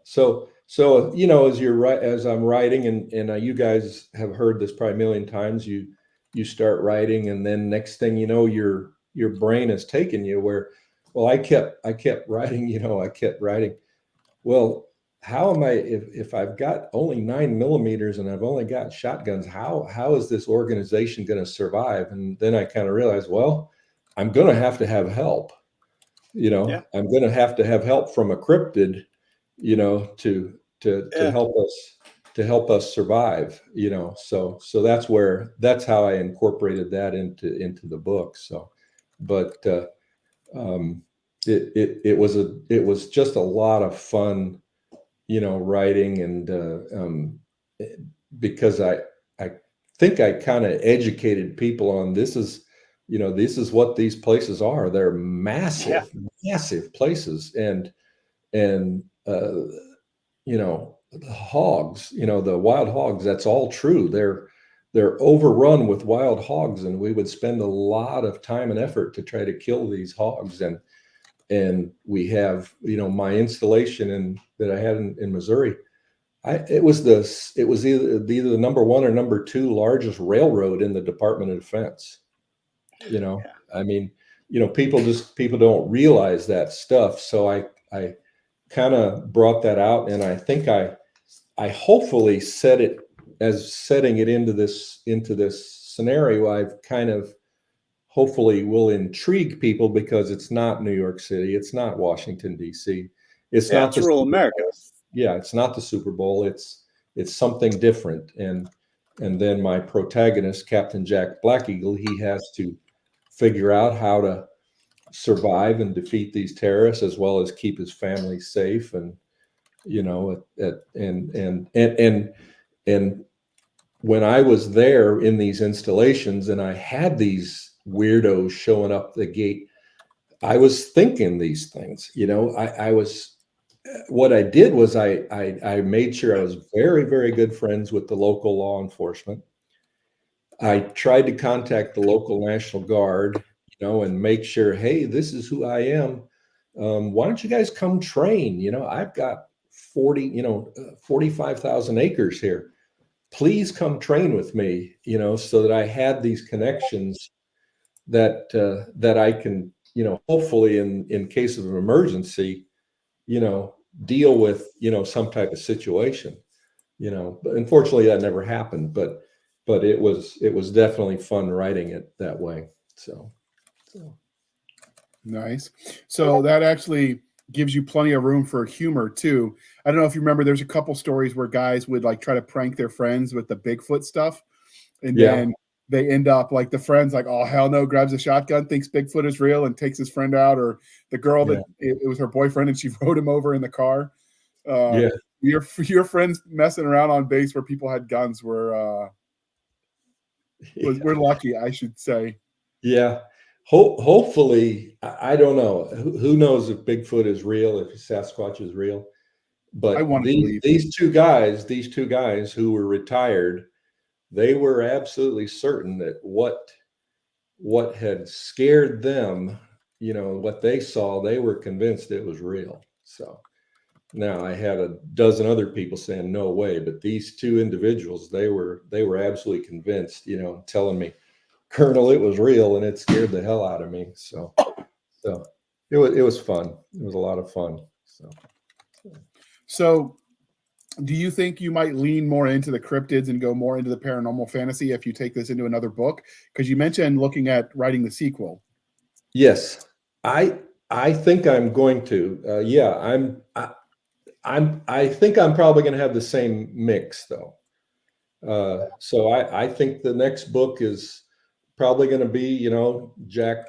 So as I'm writing, and you guys have heard this probably a million times, you start writing, and then next thing you know, your brain has taken you where, well, I kept writing, I kept writing. Well, how am I, if I've got only 9mm and I've only got shotguns, how is this organization going to survive? And then I kind of realized, well, I'm going to have help. I'm going to have help from a cryptid, to help us survive, So that's how I incorporated that into the book. So, but it was just a lot of fun, writing, and because I think I kind of educated people on this is what these places are. They're massive, massive places, and the hogs, the wild hogs, that's all true. They're overrun with wild hogs, and we would spend a lot of time and effort to try to kill these hogs. And we have, my installation that I had in Missouri, it was either the number 1 or number 2 largest railroad in the Department of Defense. I mean, people don't realize that stuff. So I kind of brought that out, and I think I hopefully set it as setting it into this scenario. I've kind of hopefully will intrigue people, because it's not New York City, it's not Washington D.C., it's not rural America. Yeah, it's not the Super Bowl. It's something different. And then my protagonist, Captain Jack Black Eagle, he has to figure out how survive and defeat these terrorists, as well as keep his family safe. And and when I was there in these installations and I had these weirdos showing up the gate, I was thinking these things. What I did was I made sure I was very, very good friends with the local law enforcement. I tried to contact the local National Guard, and make sure, hey, this is who I am. Why don't you guys come train? I've got 45,000 acres here. Please come train with me, so that I had these connections that I can, hopefully in case of an emergency, deal with, some type of situation, but unfortunately that never happened, but it was definitely fun writing it that way. So. Nice. So that actually gives you plenty of room for humor too. I don't know if you remember, there's a couple stories where guys would like try to prank their friends with the Bigfoot stuff. And then they end up like the friend's like, oh, hell no, grabs a shotgun, thinks Bigfoot is real and takes his friend out. Or the girl that it was her boyfriend and she rode him over in the car. Your friends messing around on base where people had guns we're lucky, I should say. Yeah. Hopefully, I don't know. Who knows if Bigfoot is real, if Sasquatch is real? But these two guys who were retired, they were absolutely certain that what had scared them, what they saw, they were convinced it was real. So now I had a dozen other people saying no way, but these two individuals, they were absolutely convinced, telling me, Colonel, it was real, and it scared the hell out of me. So it was fun. It was a lot of fun. So do you think you might lean more into the cryptids and go more into the paranormal fantasy if you take this into another book? Because you mentioned looking at writing the sequel. Yes, I think I'm going to. I think I'm probably going to have the same mix though. So I think the next book is probably going to be, Jack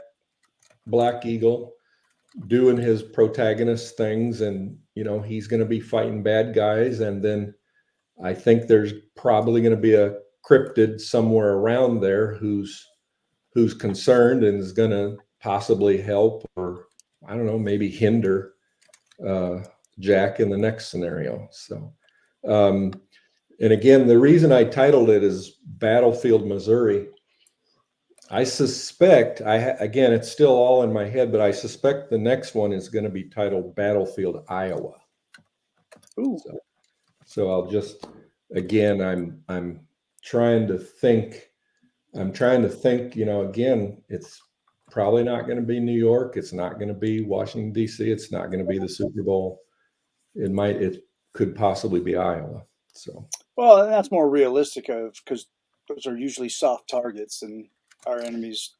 Black Eagle doing his protagonist things, and he's going to be fighting bad guys, and then I think there's probably going to be a cryptid somewhere around there who's concerned and is going to possibly help, or I don't know, maybe hinder Jack in the next scenario. So and again, the reason I titled it is Battlefield Missouri. I suspect, again, it's still all in my head, but I suspect the next one is going to be titled Battlefield Iowa. Ooh. So I'll just, again, I'm trying to think, again, it's probably not going to be New York. It's not going to be Washington, D.C. It's not going to be the Super Bowl. It could possibly be Iowa. So. Well, that's more realistic because those are usually soft targets, and our enemies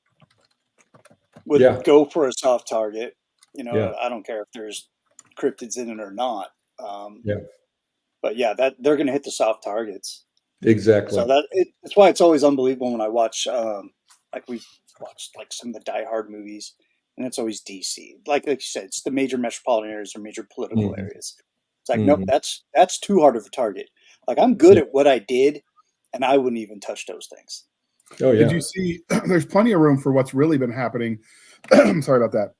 would go for a soft target. I don't care if there's cryptids in it or not. But that they're going to hit the soft targets. Exactly. So that's why it's always unbelievable when I watch, like we watched like some of the Die Hard movies, and it's always DC. Like you said, it's the major metropolitan areas or major political areas. It's like, nope, that's too hard of a target. Like I'm good at what I did, and I wouldn't even touch those things. Oh yeah. Did you see? There's plenty of room for what's really been happening. Sorry about that.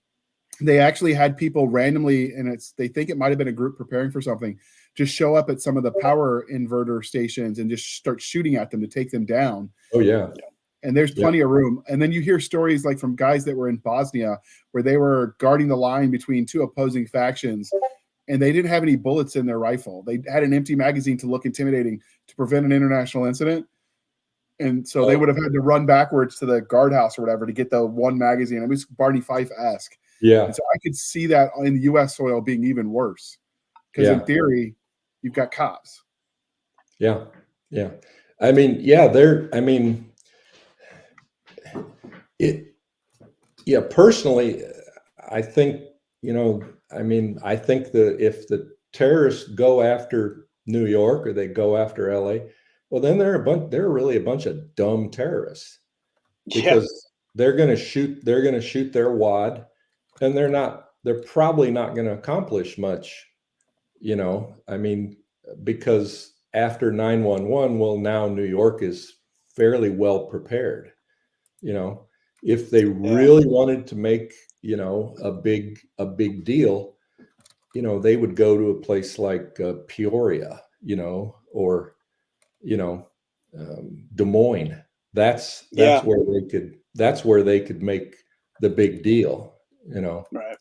They actually had people randomly, and they think it might have been a group preparing for something, just show up at some of the power inverter stations and just start shooting at them to take them down. Oh yeah. And there's plenty of room. And then you hear stories like from guys that were in Bosnia where they were guarding the line between two opposing factions, and they didn't have any bullets in their rifle. They had an empty magazine to look intimidating to prevent an international incident. And so they would have had to run backwards to the guardhouse or whatever to get the one magazine. It was Barney Fife-esque. Yeah. And so I could see that in the U.S. soil being even worse. Because in theory, you've got cops. Yeah. Yeah. Personally, I think, I think that if the terrorists go after New York or they go after LA, well, then they're really a bunch of dumb terrorists, because they're going to shoot their wad. and they're probably not going to accomplish much, I mean, because after 9/11, well, now New York is fairly well prepared. If they really wanted to make, a big deal, they would go to a place like Peoria, or, Des Moines. That's where they could make the big deal, Right.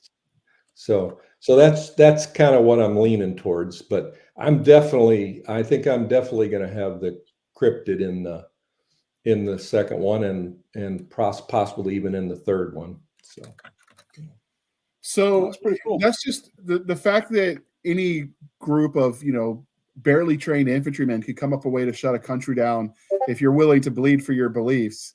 So that's kind of what I'm leaning towards, but I think I'm definitely going to have the cryptid in the second one, and possibly even in the third one. So That's pretty cool. that's just the fact that any group of, barely trained infantrymen could come up a way to shut a country down if you're willing to bleed for your beliefs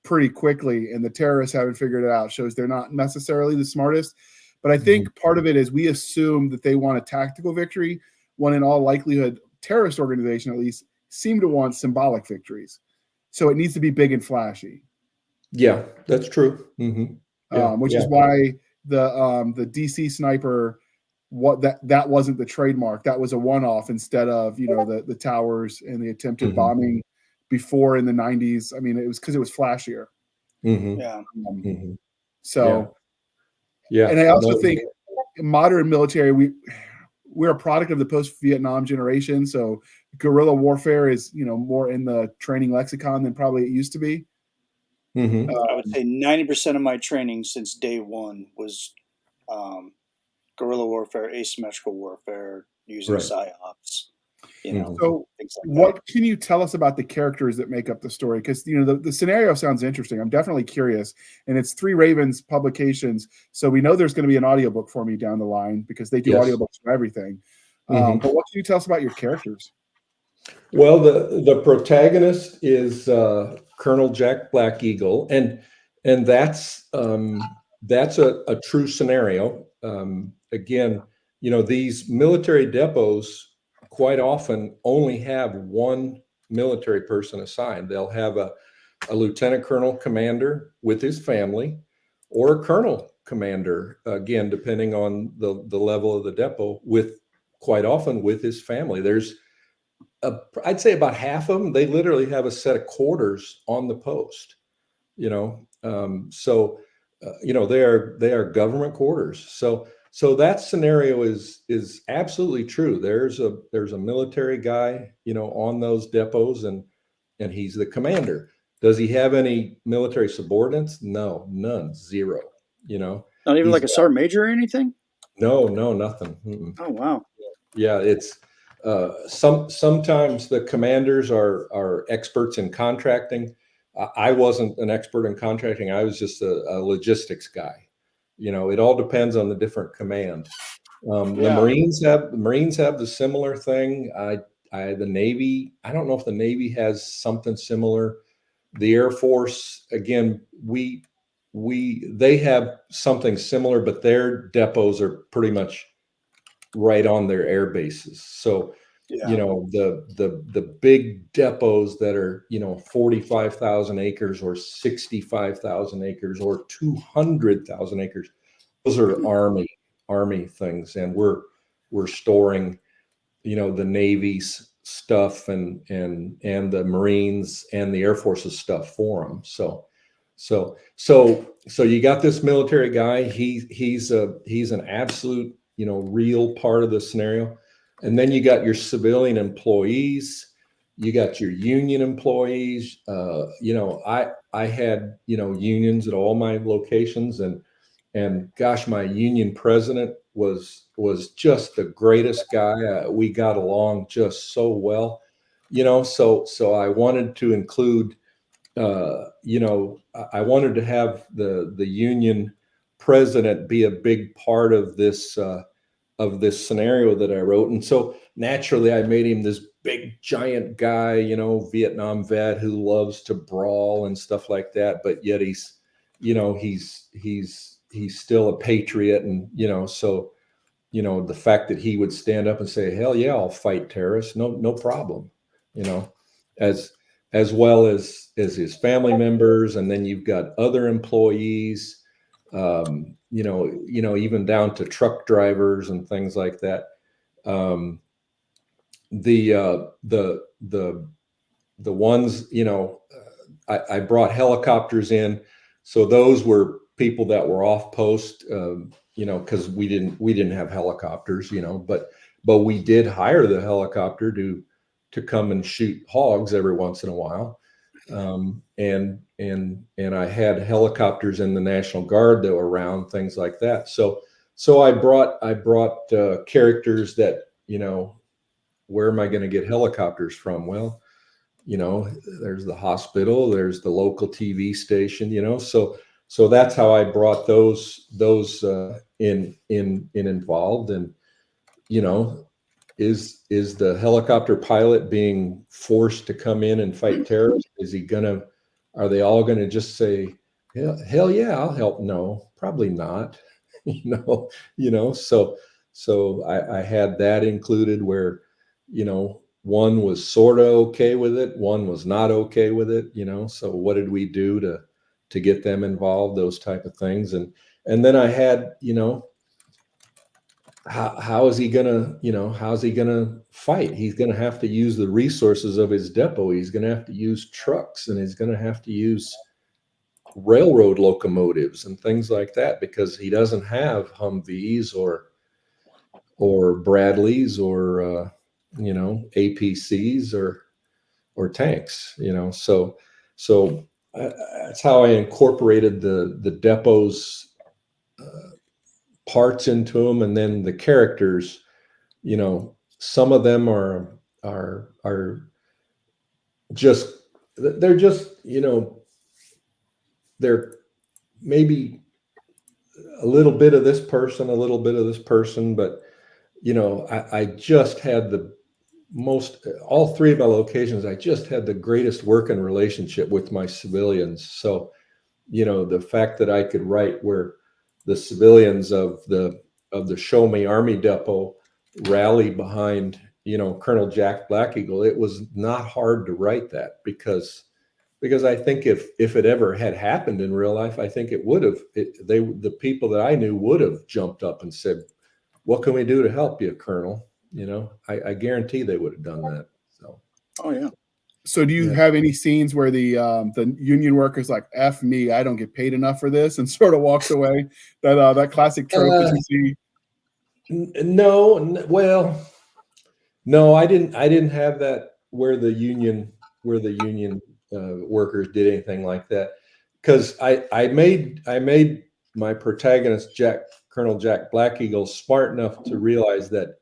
pretty quickly, and the terrorists haven't figured it out, shows they're not necessarily the smartest. But I think part of it is we assume that they want a tactical victory, when in all likelihood, terrorist organization at least seem to want symbolic victories. So it needs to be big and flashy. Yeah, that's true. Which is why the DC sniper, that wasn't the trademark. That was a one-off instead of the towers and the attempted bombing before in the 90s. I mean, it was because it was flashier. So yeah, and I also think modern military, we're a product of the post-Vietnam generation. So guerrilla warfare is more in the training lexicon than probably it used to be. I would say 90% of my training since day one was guerrilla warfare, asymmetrical warfare, using psyops. So what can you tell us about the characters that make up the story? Because the scenario sounds interesting. I'm definitely curious, and it's Three Ravens Publications, so we know there's going to be an audiobook for me down the line, because they do audiobooks for everything. But what can you tell us about your characters? Well, the protagonist is Colonel Jack Black Eagle, and that's a true scenario. Again, these military depots quite often only have one military person assigned. They'll have a lieutenant colonel commander with his family, or a colonel commander, again, depending on the level of the depot, quite often with his family. There's I'd say about half of them, they literally have a set of quarters on the post, they are government quarters. So that scenario is absolutely true. There's a military guy, on those depots, and he's the commander. Does he have any military subordinates? No, none, zero. Not even like a sergeant major or anything? No, nothing. Mm-mm. Oh, wow. Yeah, it's sometimes the commanders are experts in contracting. I wasn't an expert in contracting. I was just a logistics guy. It all depends on the different command. The Marines have the similar thing. The Navy, I don't know if the Navy has something similar. The Air Force, again, they have something similar, but their depots are pretty much right on their air bases. So, the big depots that are, 45,000 acres or 65,000 acres or 200,000 acres, those are Army things. And we're storing, the Navy's stuff and the Marines and the Air Force's stuff for them. So you got this military guy. He's an absolute, real part of the scenario. And then you got your civilian employees, you got your union employees. I had, unions at all my locations, and gosh, my union president was just the greatest guy. We got along just so well, so I wanted to include, I wanted to have the union president be a big part of this scenario that I wrote. And so naturally I made him this big giant guy, Vietnam vet who loves to brawl and stuff like that. But yet he's still a patriot. And, so, the fact that he would stand up and say, hell yeah, I'll fight terrorists. No problem. As well as his family members. And then you've got other employees, even down to truck drivers and things like that. The ones, I brought helicopters in. So those were people that were off post, because we didn't have helicopters, but we did hire the helicopter to come and shoot hogs every once in a while. And I had helicopters in the National Guard that were around, things like that. So I brought characters that, where am I going to get helicopters from? Well, there's the hospital, there's the local TV station, so that's how I brought those in involved. And, is the helicopter pilot being forced to come in and fight terrorists? Are they all going to just say, hell yeah, I'll help? No, probably not. So I had that included where, one was sort of okay with it, one was not okay with it, so what did we do to get them involved, those type of things. And then I had, how's he gonna fight? He's gonna have to use the resources of his depot. He's gonna have to use trucks, and he's gonna have to use railroad locomotives and things like that, because he doesn't have Humvees or Bradleys or APCs or tanks. So that's how I incorporated the depot's parts into them. And then the characters, some of them are just, they're just, they're maybe a little bit of this person, a little bit of this person, but I just had all three of my locations, I just had the greatest working relationship with my civilians. So, the fact that I could write where the civilians of the Show Me Army Depot rally behind, Colonel Jack Black Eagle, it was not hard to write that, because I think if it ever had happened in real life, I think it would have, the people that I knew would have jumped up and said, what can we do to help you, Colonel? I guarantee they would have done that. So. Oh yeah. So do you have any scenes where the union worker's like, F me, I don't get paid enough for this, and sort of walks away? That classic trope that you see? No, well, no, I didn't have that where the union workers did anything like that, because I made my protagonist Colonel Jack Black Eagle smart enough to realize that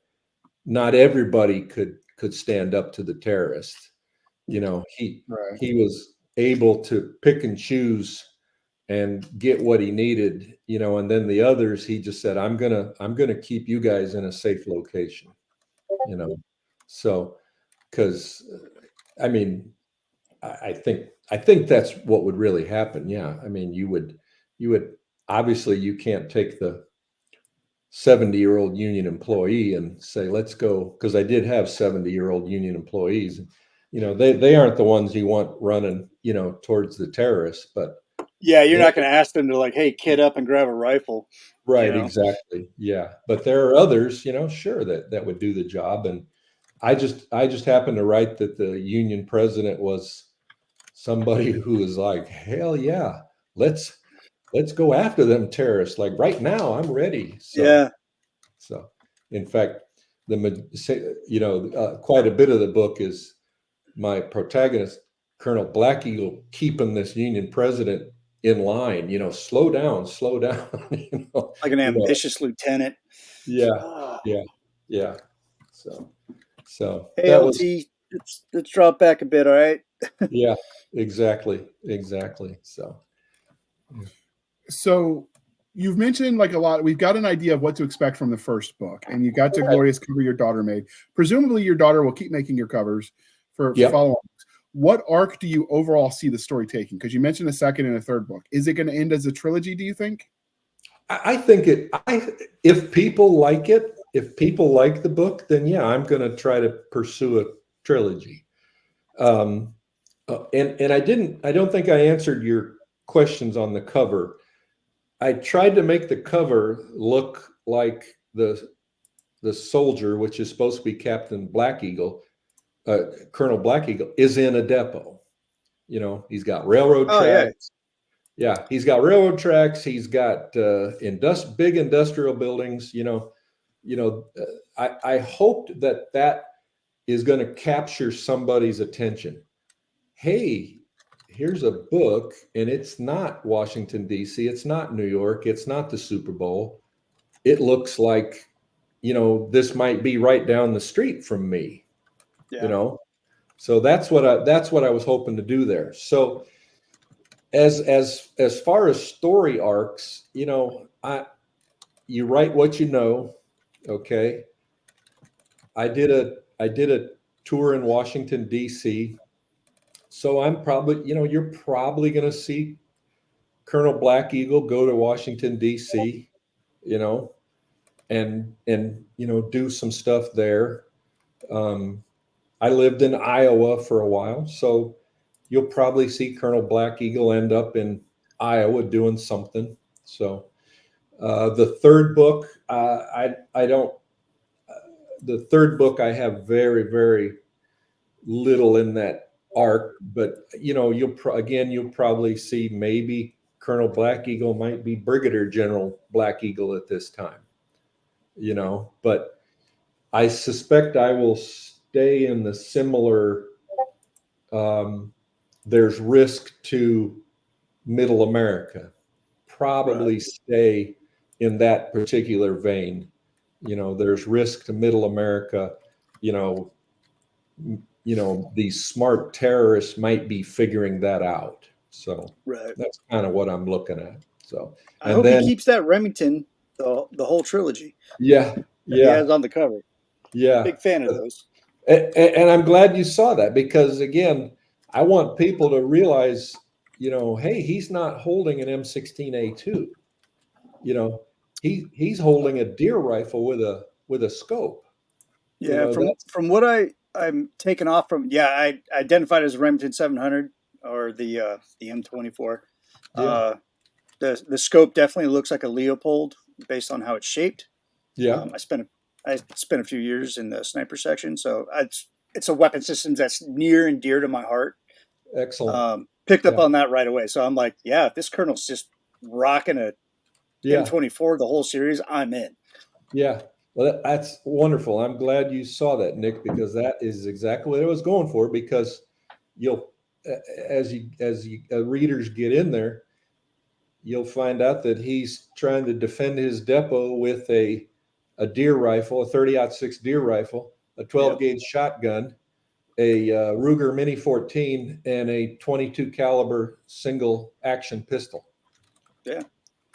not everybody could stand up to the terrorist. He was able to pick and choose and get what he needed, and then the others, he just said, I'm gonna keep you guys in a safe location, so, because I mean, I think that's what would really happen. Yeah, I mean, you would obviously, you can't take the 70-year-old union employee and say, let's go, because I did have 70-year-old union employees. They aren't the ones you want running, towards the terrorists. But yeah, you're not going to ask them to like, hey, kid up and grab a rifle. Right, exactly. Yeah. But there are others, sure, that would do the job. And I just happened to write that the union president was somebody who was like, hell yeah, let's go after them terrorists. Like right now, I'm ready. So, yeah. So, in fact, quite a bit of the book is my protagonist, Colonel Black Eagle, keeping this union president in line. Slow down. Like an ambitious lieutenant. Yeah, yeah. So hey, that LT, let's drop back a bit, all right? Yeah, exactly. So you've mentioned like a lot. We've got an idea of what to expect from the first book, and you got to glorious cover your daughter made. Presumably, your daughter will keep making your covers for follow-on books. What arc do you overall see the story taking? Because you mentioned a second and a third book. Is it going to end as a trilogy, do you think? I think if people like it, if people like the book, then yeah, I'm going to try to pursue a trilogy. And I don't think I answered your questions on the cover. I tried to make the cover look like the soldier, which is supposed to be Captain Black Eagle, Colonel Black Eagle, is in a depot. You know, he's got railroad Oh yeah, tracks. Yeah, he's got railroad tracks. He's got big industrial buildings. I hoped that is going to capture somebody's attention. Hey, here's a book, and it's not Washington, D.C. It's not New York. It's not the Super Bowl. It looks like, this might be right down the street from me, yeah. So that's what I was hoping to do there. So as far as story arcs, you write what you know. Okay. I did a tour in Washington, D.C. So I'm probably, you're probably going to see Colonel Black Eagle go to Washington, D.C., and do some stuff there. I lived in Iowa for a while, so you'll probably see Colonel Black Eagle end up in Iowa doing something. So the third book, I don't. The third book, I have very, very little in that arc, but you'll probably see maybe Colonel Black Eagle might be Brigadier General Black Eagle at this time. But I suspect I will stay in the similar. There's risk to Middle America. Probably Right. stay in that particular vein. There's risk to Middle America. These smart terrorists might be figuring that out. So Right. that's kind of what I'm looking at. So, I and hope then, he keeps that Remington the whole trilogy yeah, that he has on the cover. yeah. Big fan of those. And I'm glad you saw that, because again, I want people to realize, hey, he's not holding an M16A2. He's holding a deer rifle with a scope. Yeah, That's from what I'm taken off from, I identified as a Remington 700 or the M24. yeah, The scope definitely looks like a Leopold based on how it's shaped. yeah, I spent a few years in the sniper section, so it's a weapon system that's near and dear to my heart. excellent. Picked up Yeah, on that right away, so I'm like, yeah, if this Colonel's just rocking a yeah, M24 the whole series, I'm in. yeah. Well, that's wonderful. I'm glad you saw that, Nick, because that is exactly what I was going for. Because you'll, as readers get in there, you'll find out that he's trying to defend his depot with a deer rifle, a 30-06 deer rifle, a 12 Yep. gauge shotgun, a Ruger Mini 14, and a 22 caliber single action pistol. Yeah.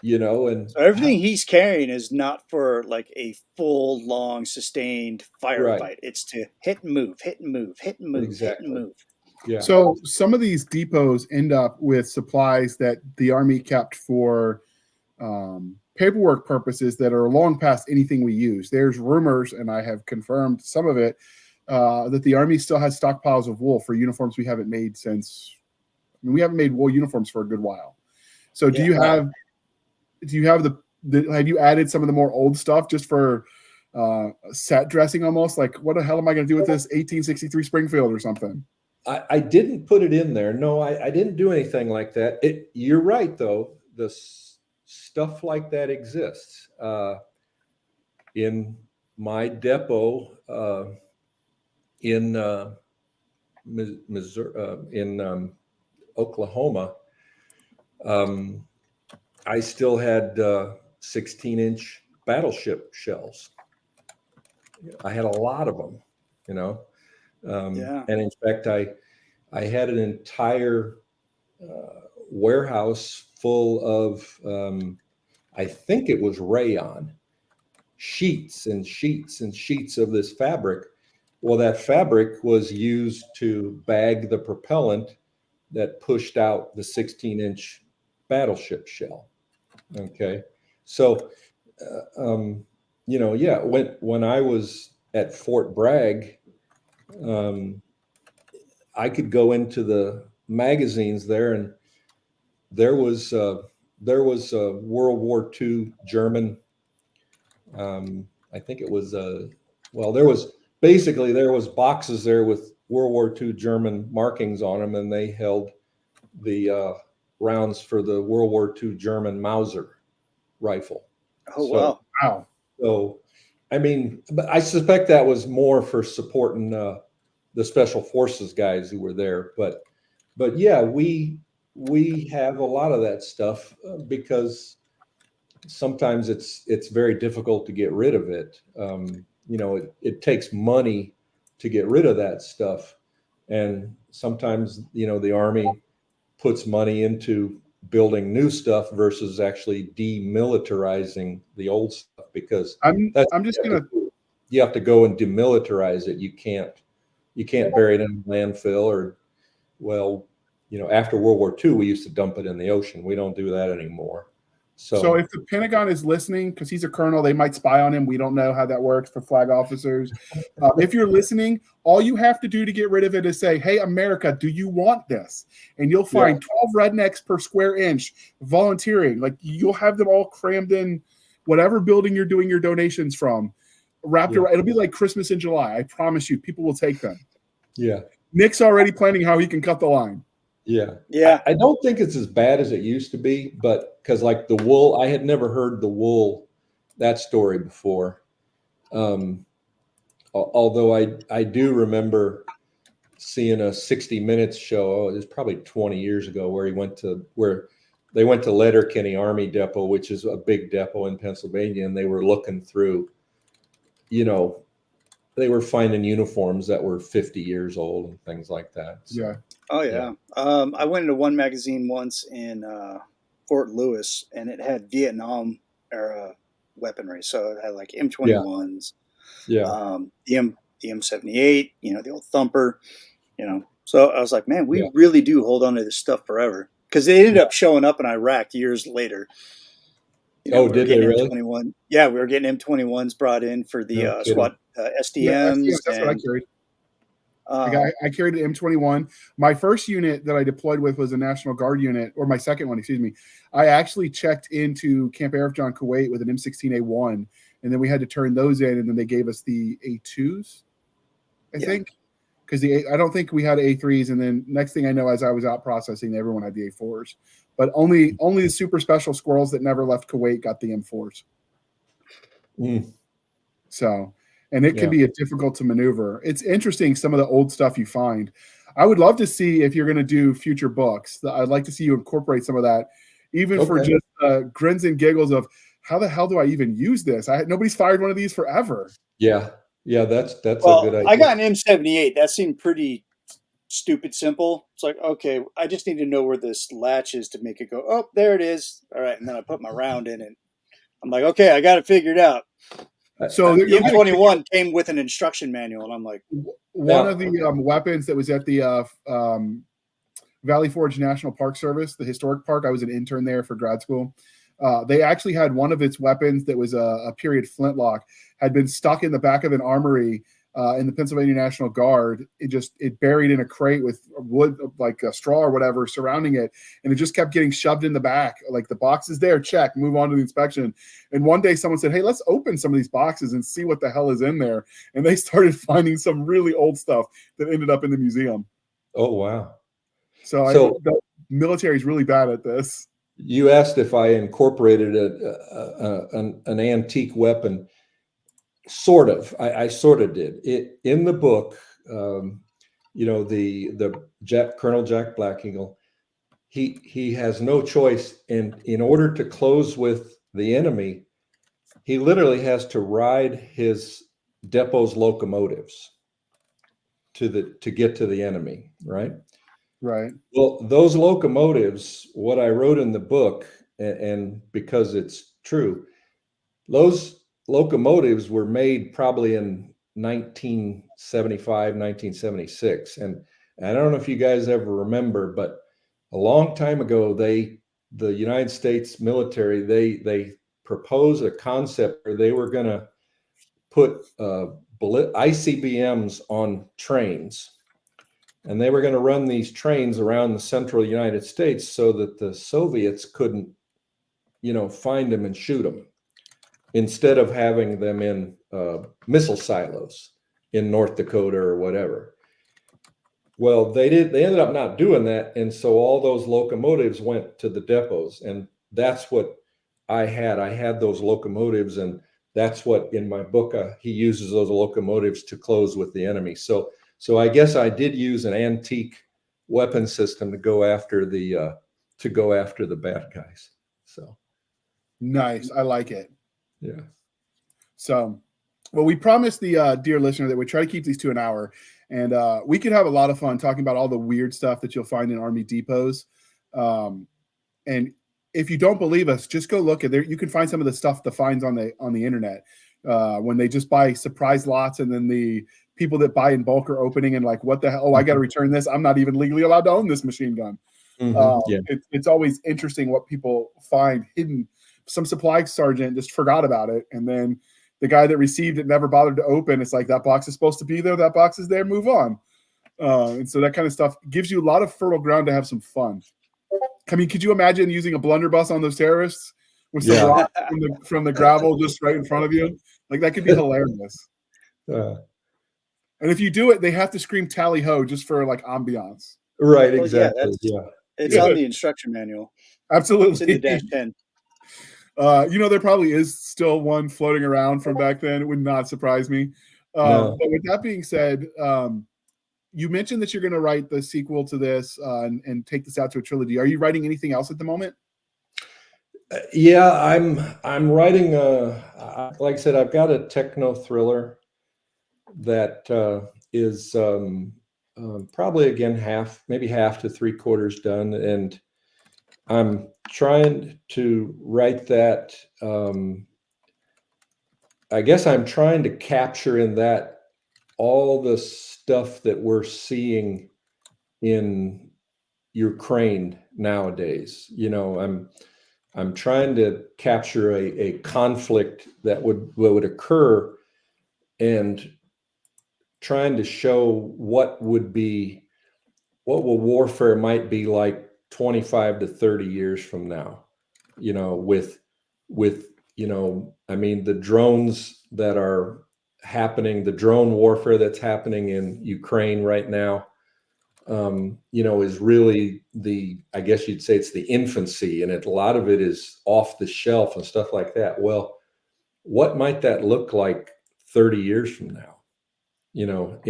And So everything he's carrying is not for like a full, long, sustained firefight. Right. It's to hit and move, hit and move, hit and move, hit and Exactly. move. Yeah. So some of these depots end up with supplies that the Army kept for paperwork purposes that are long past anything we use. There's rumors, and I have confirmed some of it, that the Army still has stockpiles of wool for uniforms we haven't made since. We haven't made wool uniforms for a good while. So do you have have you added some of the more old stuff just for set dressing almost? Like, what the hell am I going to do with this 1863 Springfield or something? I didn't put it in there. No, I didn't do anything like that. You're right, though. The stuff like that exists. In my depot in Missouri, in Oklahoma, I still had 16-inch battleship shells. I had a lot of them, and in fact, I had an entire warehouse full of, I think it was rayon, sheets and sheets and sheets of this fabric. Well, that fabric was used to bag the propellant that pushed out the 16-inch battleship shell. Okay. So, when I was at Fort Bragg, I could go into the magazines there, and there was there was a World War II German. I think it was well, there was boxes there with World War II German markings on them, and they held the rounds for the World War II German Mauser rifle. Oh, So, wow. Wow. So, I mean, but I suspect that was more for supporting the special forces guys who were there. But yeah, we have a lot of that stuff because sometimes it's very difficult to get rid of it. It takes money to get rid of that stuff, and sometimes the Army puts money into building new stuff versus actually demilitarizing the old stuff, because I'm that's just gonna you have to go and demilitarize it. You can't bury it in a landfill, or after World War II we used to dump it in the ocean. We don't do that anymore. So if the Pentagon is listening, because he's a colonel, they might spy on him. We don't know how that works for flag officers. If you're listening, all you have to do to get rid of it is say, "Hey, America, do you want this?" And you'll find 12 rednecks per square inch volunteering. Like, you'll have them all crammed in whatever building you're doing your donations from. Wrapped around. It'll be like Christmas in July. I promise you, people will take them. Yeah. Nick's already planning how he can cut the line. Yeah. I don't think it's as bad as it used to be, but because like the wool, I had never heard that story before. Although I do remember seeing a 60 Minutes show, it was probably 20 years ago, where they went to Letterkenny Army Depot, which is a big depot in Pennsylvania, and they were looking through, they were finding uniforms that were 50 years old and things like that. So. Yeah. Oh, yeah. I went into one magazine once in Fort Lewis, and it had Vietnam era weaponry. So it had like M21s, the M78, the old thumper, So I was like, man, we really do hold on to this stuff forever, because they ended up showing up in Iraq years later. Did they really? M21. Yeah, we were getting M21s brought in for the SWAT SDMs. Yeah, that's what I carried. I carried an M21. My first unit that I deployed with was a National Guard unit, or my second one, excuse me. I actually checked into Camp Arifjan, Kuwait with an M16A1, and then we had to turn those in, and then they gave us the A2s, I think, because I don't think we had A3s. And then next thing I know, as I was out processing, everyone had the A4s, but only the super special squirrels that never left Kuwait got the M4s. So. And it can be difficult to maneuver. It's interesting, some of the old stuff you find. I would love to see, if you're going to do future books, I'd like to see you incorporate some of that, even for just grins and giggles of, how the hell do I even use this? Nobody's fired one of these forever. Yeah, that's a good idea. I got an M78. That seemed pretty stupid simple. It's like, okay, I just need to know where this latch is to make it go, oh, there it is. All right, and then I put my round in it. I'm like, okay, I got it figured out. So the M21 came with an instruction manual, and I'm like, one of the weapons that was at the Valley Forge National Park Service, the historic park. I was an intern there for grad school. They actually had one of its weapons that was a period flintlock, had been stuck in the back of an armory in the Pennsylvania National Guard. It buried in a crate with wood, like a straw or whatever, surrounding it. And it just kept getting shoved in the back. Like, the box is there, check, move on to the inspection. And one day someone said, hey, let's open some of these boxes and see what the hell is in there. And they started finding some really old stuff that ended up in the museum. Oh, wow. So the military is really bad at this. You asked if I incorporated an antique weapon. Sort of. I sort of did it in the book. The Colonel Jack Black Eagle, he has no choice in order to close with the enemy. He literally has to ride his depot's locomotives to get to the enemy, right? Right. Well, those locomotives, what I wrote in the book, and because it's true, those locomotives were made probably in 1975, 1976. And I don't know if you guys ever remember, but a long time ago, the United States military, they proposed a concept where they were going to put ICBMs on trains. And they were going to run these trains around the central United States so that the Soviets couldn't find them and shoot them, instead of having them in missile silos in North Dakota or whatever. Well, they ended up not doing that. And so all those locomotives went to the depots. And that's what I had those locomotives. And that's what in my book, he uses those locomotives to close with the enemy. So I guess I did use an antique weapon system to go after the bad guys. So Nice. I like it. yeah. So, well, we promised the dear listener that we'd try to keep these to an hour, and we could have a lot of fun talking about all the weird stuff that you'll find in Army depots. And if you don't believe us, just go look at there. You can find some of the stuff the finds on the internet when they just buy surprise lots, and then the people that buy in bulk are opening and like, what the hell? Oh, I got to return this. I'm not even legally allowed to own this machine gun. Yeah. It's always interesting what people find hidden. Some supply sergeant just forgot about it, and then the guy that received it never bothered to open. It's like, that box is supposed to be there. That box is there. Move on. And so that kind of stuff gives you a lot of fertile ground to have some fun. I mean, could you imagine using a blunderbuss on those terrorists with some rock from the gravel just right in front of you? Like, that could be hilarious. And if you do it, they have to scream tally ho just for like ambiance. Right. Exactly. Yeah, it's on the instruction manual. Absolutely. It's in the dash 10. There probably is still one floating around from back then. It would not surprise me. No. But with that being said, you mentioned that you're going to write the sequel to this and take this out to a trilogy. Are you writing anything else at the moment? Yeah, I'm writing like I said, I've got a techno thriller that is probably again maybe half to 3/4 done, and I'm trying to write that. I guess I'm trying to capture in that all the stuff that we're seeing in Ukraine nowadays. I'm trying to capture a conflict that would occur, and trying to show what warfare might be like 25 to 30 years from now, with I mean, the drones that are happening, the drone warfare that's happening in Ukraine right now, is really I guess you'd say it's the infancy, and a lot of it is off the shelf and stuff like that. Well, what might that look like 30 years from now, in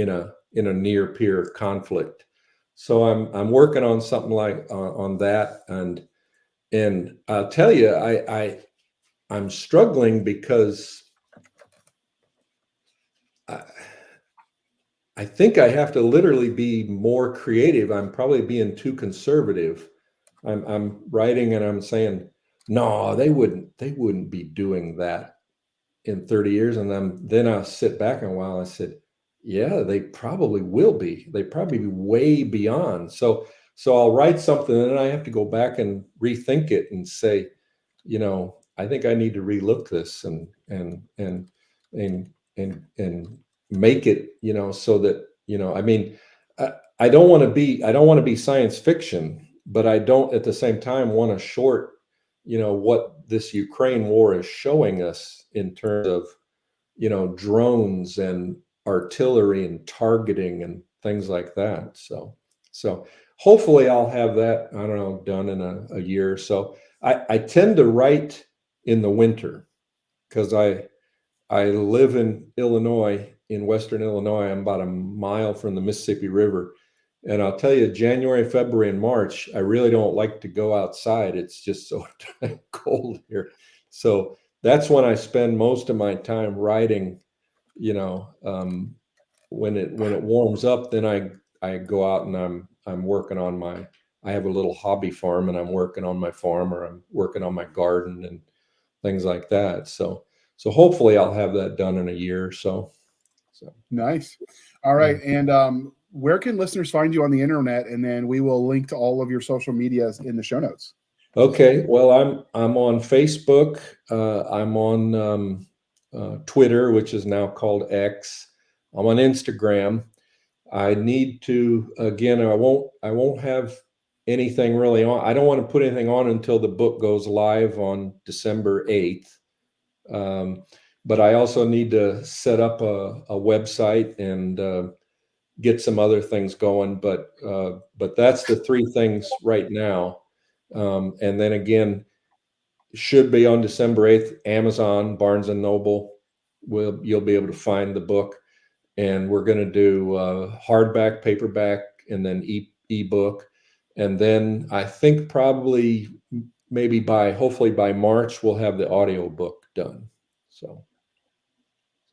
a near peer conflict? So I'm working on something like on that, and I'll tell you, I'm struggling because I think I have to literally be more creative. I'm probably being too conservative. I'm writing and I'm saying, no, they wouldn't be doing that in 30 years. And then I'll sit back a while. I said, yeah, they probably will be. They probably be way beyond. So I'll write something and then I have to go back and rethink it and say, I think I need to relook this and make it, so that, I mean, I don't want to be science fiction, but I don't at the same time want to short, what this Ukraine war is showing us in terms of, drones and artillery and targeting and things like that. So hopefully I'll have that, I don't know, done in a year or so. I tend to write in the winter because I live in Illinois, in Western Illinois. I'm about a mile from the Mississippi River. And I'll tell you, January, February, and March, I really don't like to go outside. It's just so cold here. So that's when I spend most of my time writing, when it warms up, then I go out and I'm working on I have a little hobby farm and I'm working on my farm, or I'm working on my garden and things like that. So hopefully I'll have that done in a year or so. Nice. All right. And where can listeners find you on the internet? And then we will link to all of your social medias in the show notes. Okay. Well, I'm on Facebook. I'm on Twitter, which is now called X. I'm on Instagram. I need to, again, I won't have anything really on. I don't want to put anything on until the book goes live on December 8th. But I also need to set up a website and get some other things going. But that's the three things right now. And then again, should be on December 8th, Amazon, Barnes and Noble. You'll be able to find the book. And we're going to do hardback, paperback, and then ebook. And then I think probably maybe hopefully by March, we'll have the audio book done. So.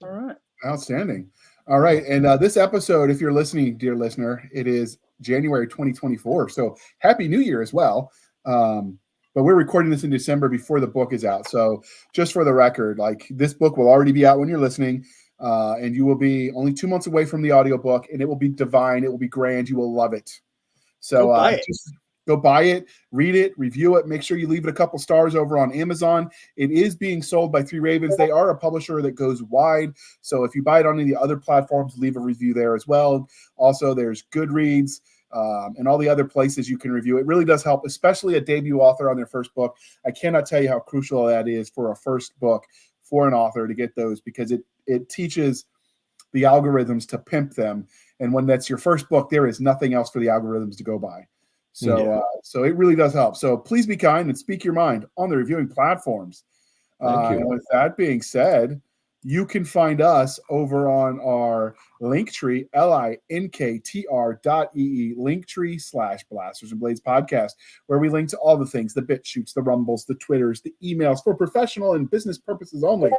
All right. Outstanding. All right. And this episode, if you're listening, dear listener, it is January 2024. So happy New Year as well. But we're recording this in December before the book is out. So just for the record, like this book will already be out when you're listening. And you will be only 2 months away from the audiobook, and it will be divine. It will be grand. You will love it. So just go buy it, read it, review it. Make sure you leave it a couple stars over on Amazon. It is being sold by Three Ravens. They are a publisher that goes wide. So if you buy it on any of the other platforms, leave a review there as well. Also, there's Goodreads and all the other places you can review. It really does help, especially a debut author on their first book. I cannot tell you how crucial that is for a first book for an author to get those, because it teaches the algorithms to pimp them. And when that's your first book, there is nothing else for the algorithms to go by. So, so it really does help. So please be kind and speak your mind on the reviewing platforms. Thank you. And with that being said, you can find us over on our Linktree, linktr.ee, Linktree/Blasters and Blades podcast, where we link to all the things, the bit shoots, the rumbles, the Twitters, the emails for professional and business purposes only.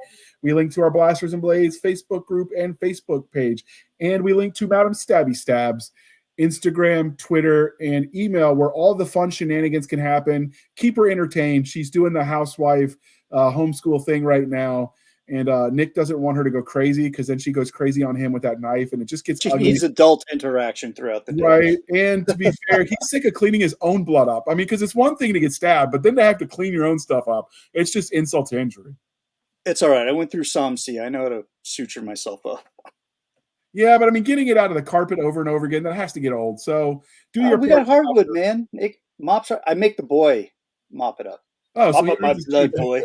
We link to our Blasters and Blades Facebook group and Facebook page. And we link to Madam Stabby Stabs, Instagram, Twitter, and email, where all the fun shenanigans can happen. Keep her entertained. She's doing the housewife homeschool thing right now. And Nick doesn't want her to go crazy, because then she goes crazy on him with that knife, and it just gets ugly. Needs adult interaction throughout the day. Right. And to be fair, he's sick of cleaning his own blood up. I mean, because it's one thing to get stabbed, but then to have to clean your own stuff up, it's just insult to injury. It's all right. I went through SOMC. I know how to suture myself up. Yeah, but I mean, getting it out of the carpet over and over again, that has to get old. So we got hardwood, man. I make the boy mop it up. Oh, so mop up my blood, boy.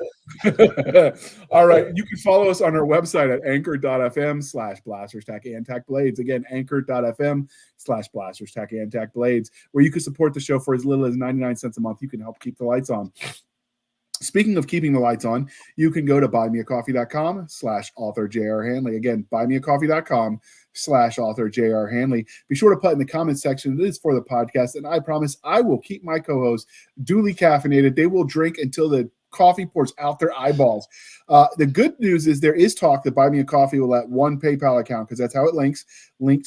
All right. You can follow us on our website at anchor.fm/blasters-blades. Again, anchor.fm/blasters-blades, where you can support the show for as little as 99 cents a month. You can help keep the lights on. Speaking of keeping the lights on, you can go to buymeacoffee.com/author J.R. Handley. Again, buymeacoffee.com/author J.R. Handley. Be sure to put in the comment section, it is for the podcast, and I promise I will keep my co-hosts duly caffeinated. They will drink until the coffee pours out their eyeballs. The good news is there is talk that Buy Me a Coffee will let one PayPal account, because that's how it link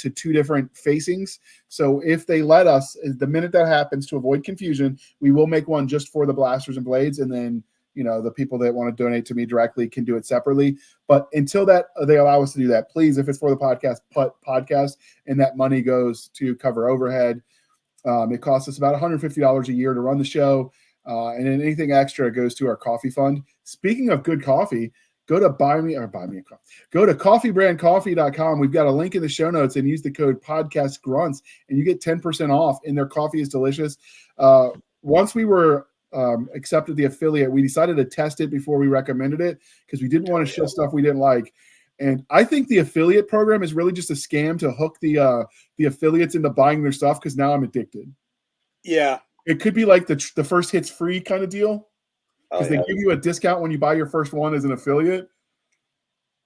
to two different facings. So if they let us, the minute that happens, to avoid confusion, we will make one just for the Blasters and Blades, and then the people that want to donate to me directly can do it separately. But until that, they allow us to do that. Please, if it's for the podcast, put podcast, and that money goes to cover overhead. It costs us about $150 a year to run the show. And then anything extra goes to our coffee fund. Speaking of good coffee, go to Go to coffeebrandcoffee.com. We've got a link in the show notes, and use the code podcastgrunts, and you get 10% off. And their coffee is delicious. Once we were accepted the affiliate, we decided to test it before we recommended it, because we didn't want to show stuff we didn't like. And I think the affiliate program is really just a scam to hook the affiliates into buying their stuff, because now I'm addicted. Yeah. It could be like the first hit's free kind of deal, because they give you a discount when you buy your first one as an affiliate.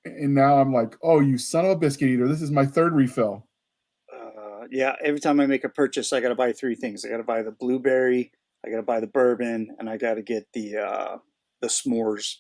And now I'm like, oh, you son of a biscuit eater. This is my third refill. Yeah. Every time I make a purchase, I got to buy three things. I got to buy the blueberry, I got to buy the bourbon, and I got to get the s'mores.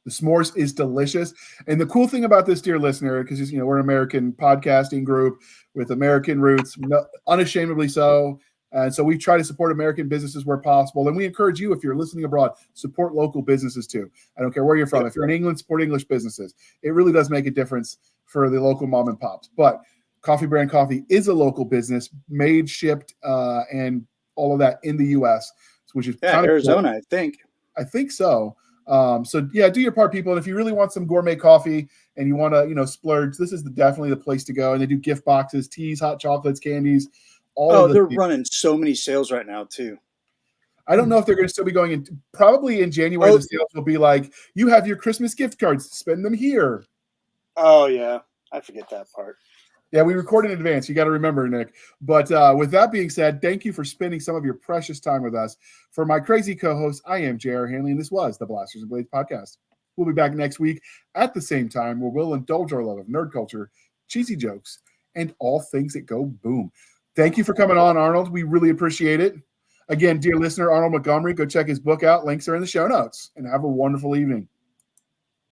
The s'mores is delicious. And the cool thing about this, dear listener, because we're an American podcasting group with American roots, unashamedly so. And so we try to support American businesses where possible. And we encourage you, if you're listening abroad, support local businesses too. I don't care where you're from. If you're in England, support English businesses. It really does make a difference for the local mom and pops. But Coffee Brand Coffee is a local business, made, shipped, and all of that in the U.S., which is kind of Arizona, cool. I think so. So yeah, do your part, people. And if you really want some gourmet coffee and you want to, splurge, this is definitely the place to go. And they do gift boxes, teas, hot chocolates, candies, all of the they're things. running so many sales right now too. I don't know if they're going to still be going in. Probably in January, the sales will be like, you have your Christmas gift cards, spend them here. Oh yeah, I forget that part. Yeah, we record in advance. You got to remember, Nick. But with that being said, thank you for spending some of your precious time with us. For my crazy co-host, I am J.R. Handley, and this was the Blasters and Blades podcast. We'll be back next week at the same time, where we'll indulge our love of nerd culture, cheesy jokes, and all things that go boom. Thank you for coming on, Arnold. We really appreciate it. Again, dear listener, Arnold Montgomery, go check his book out. Links are in the show notes. And have a wonderful evening.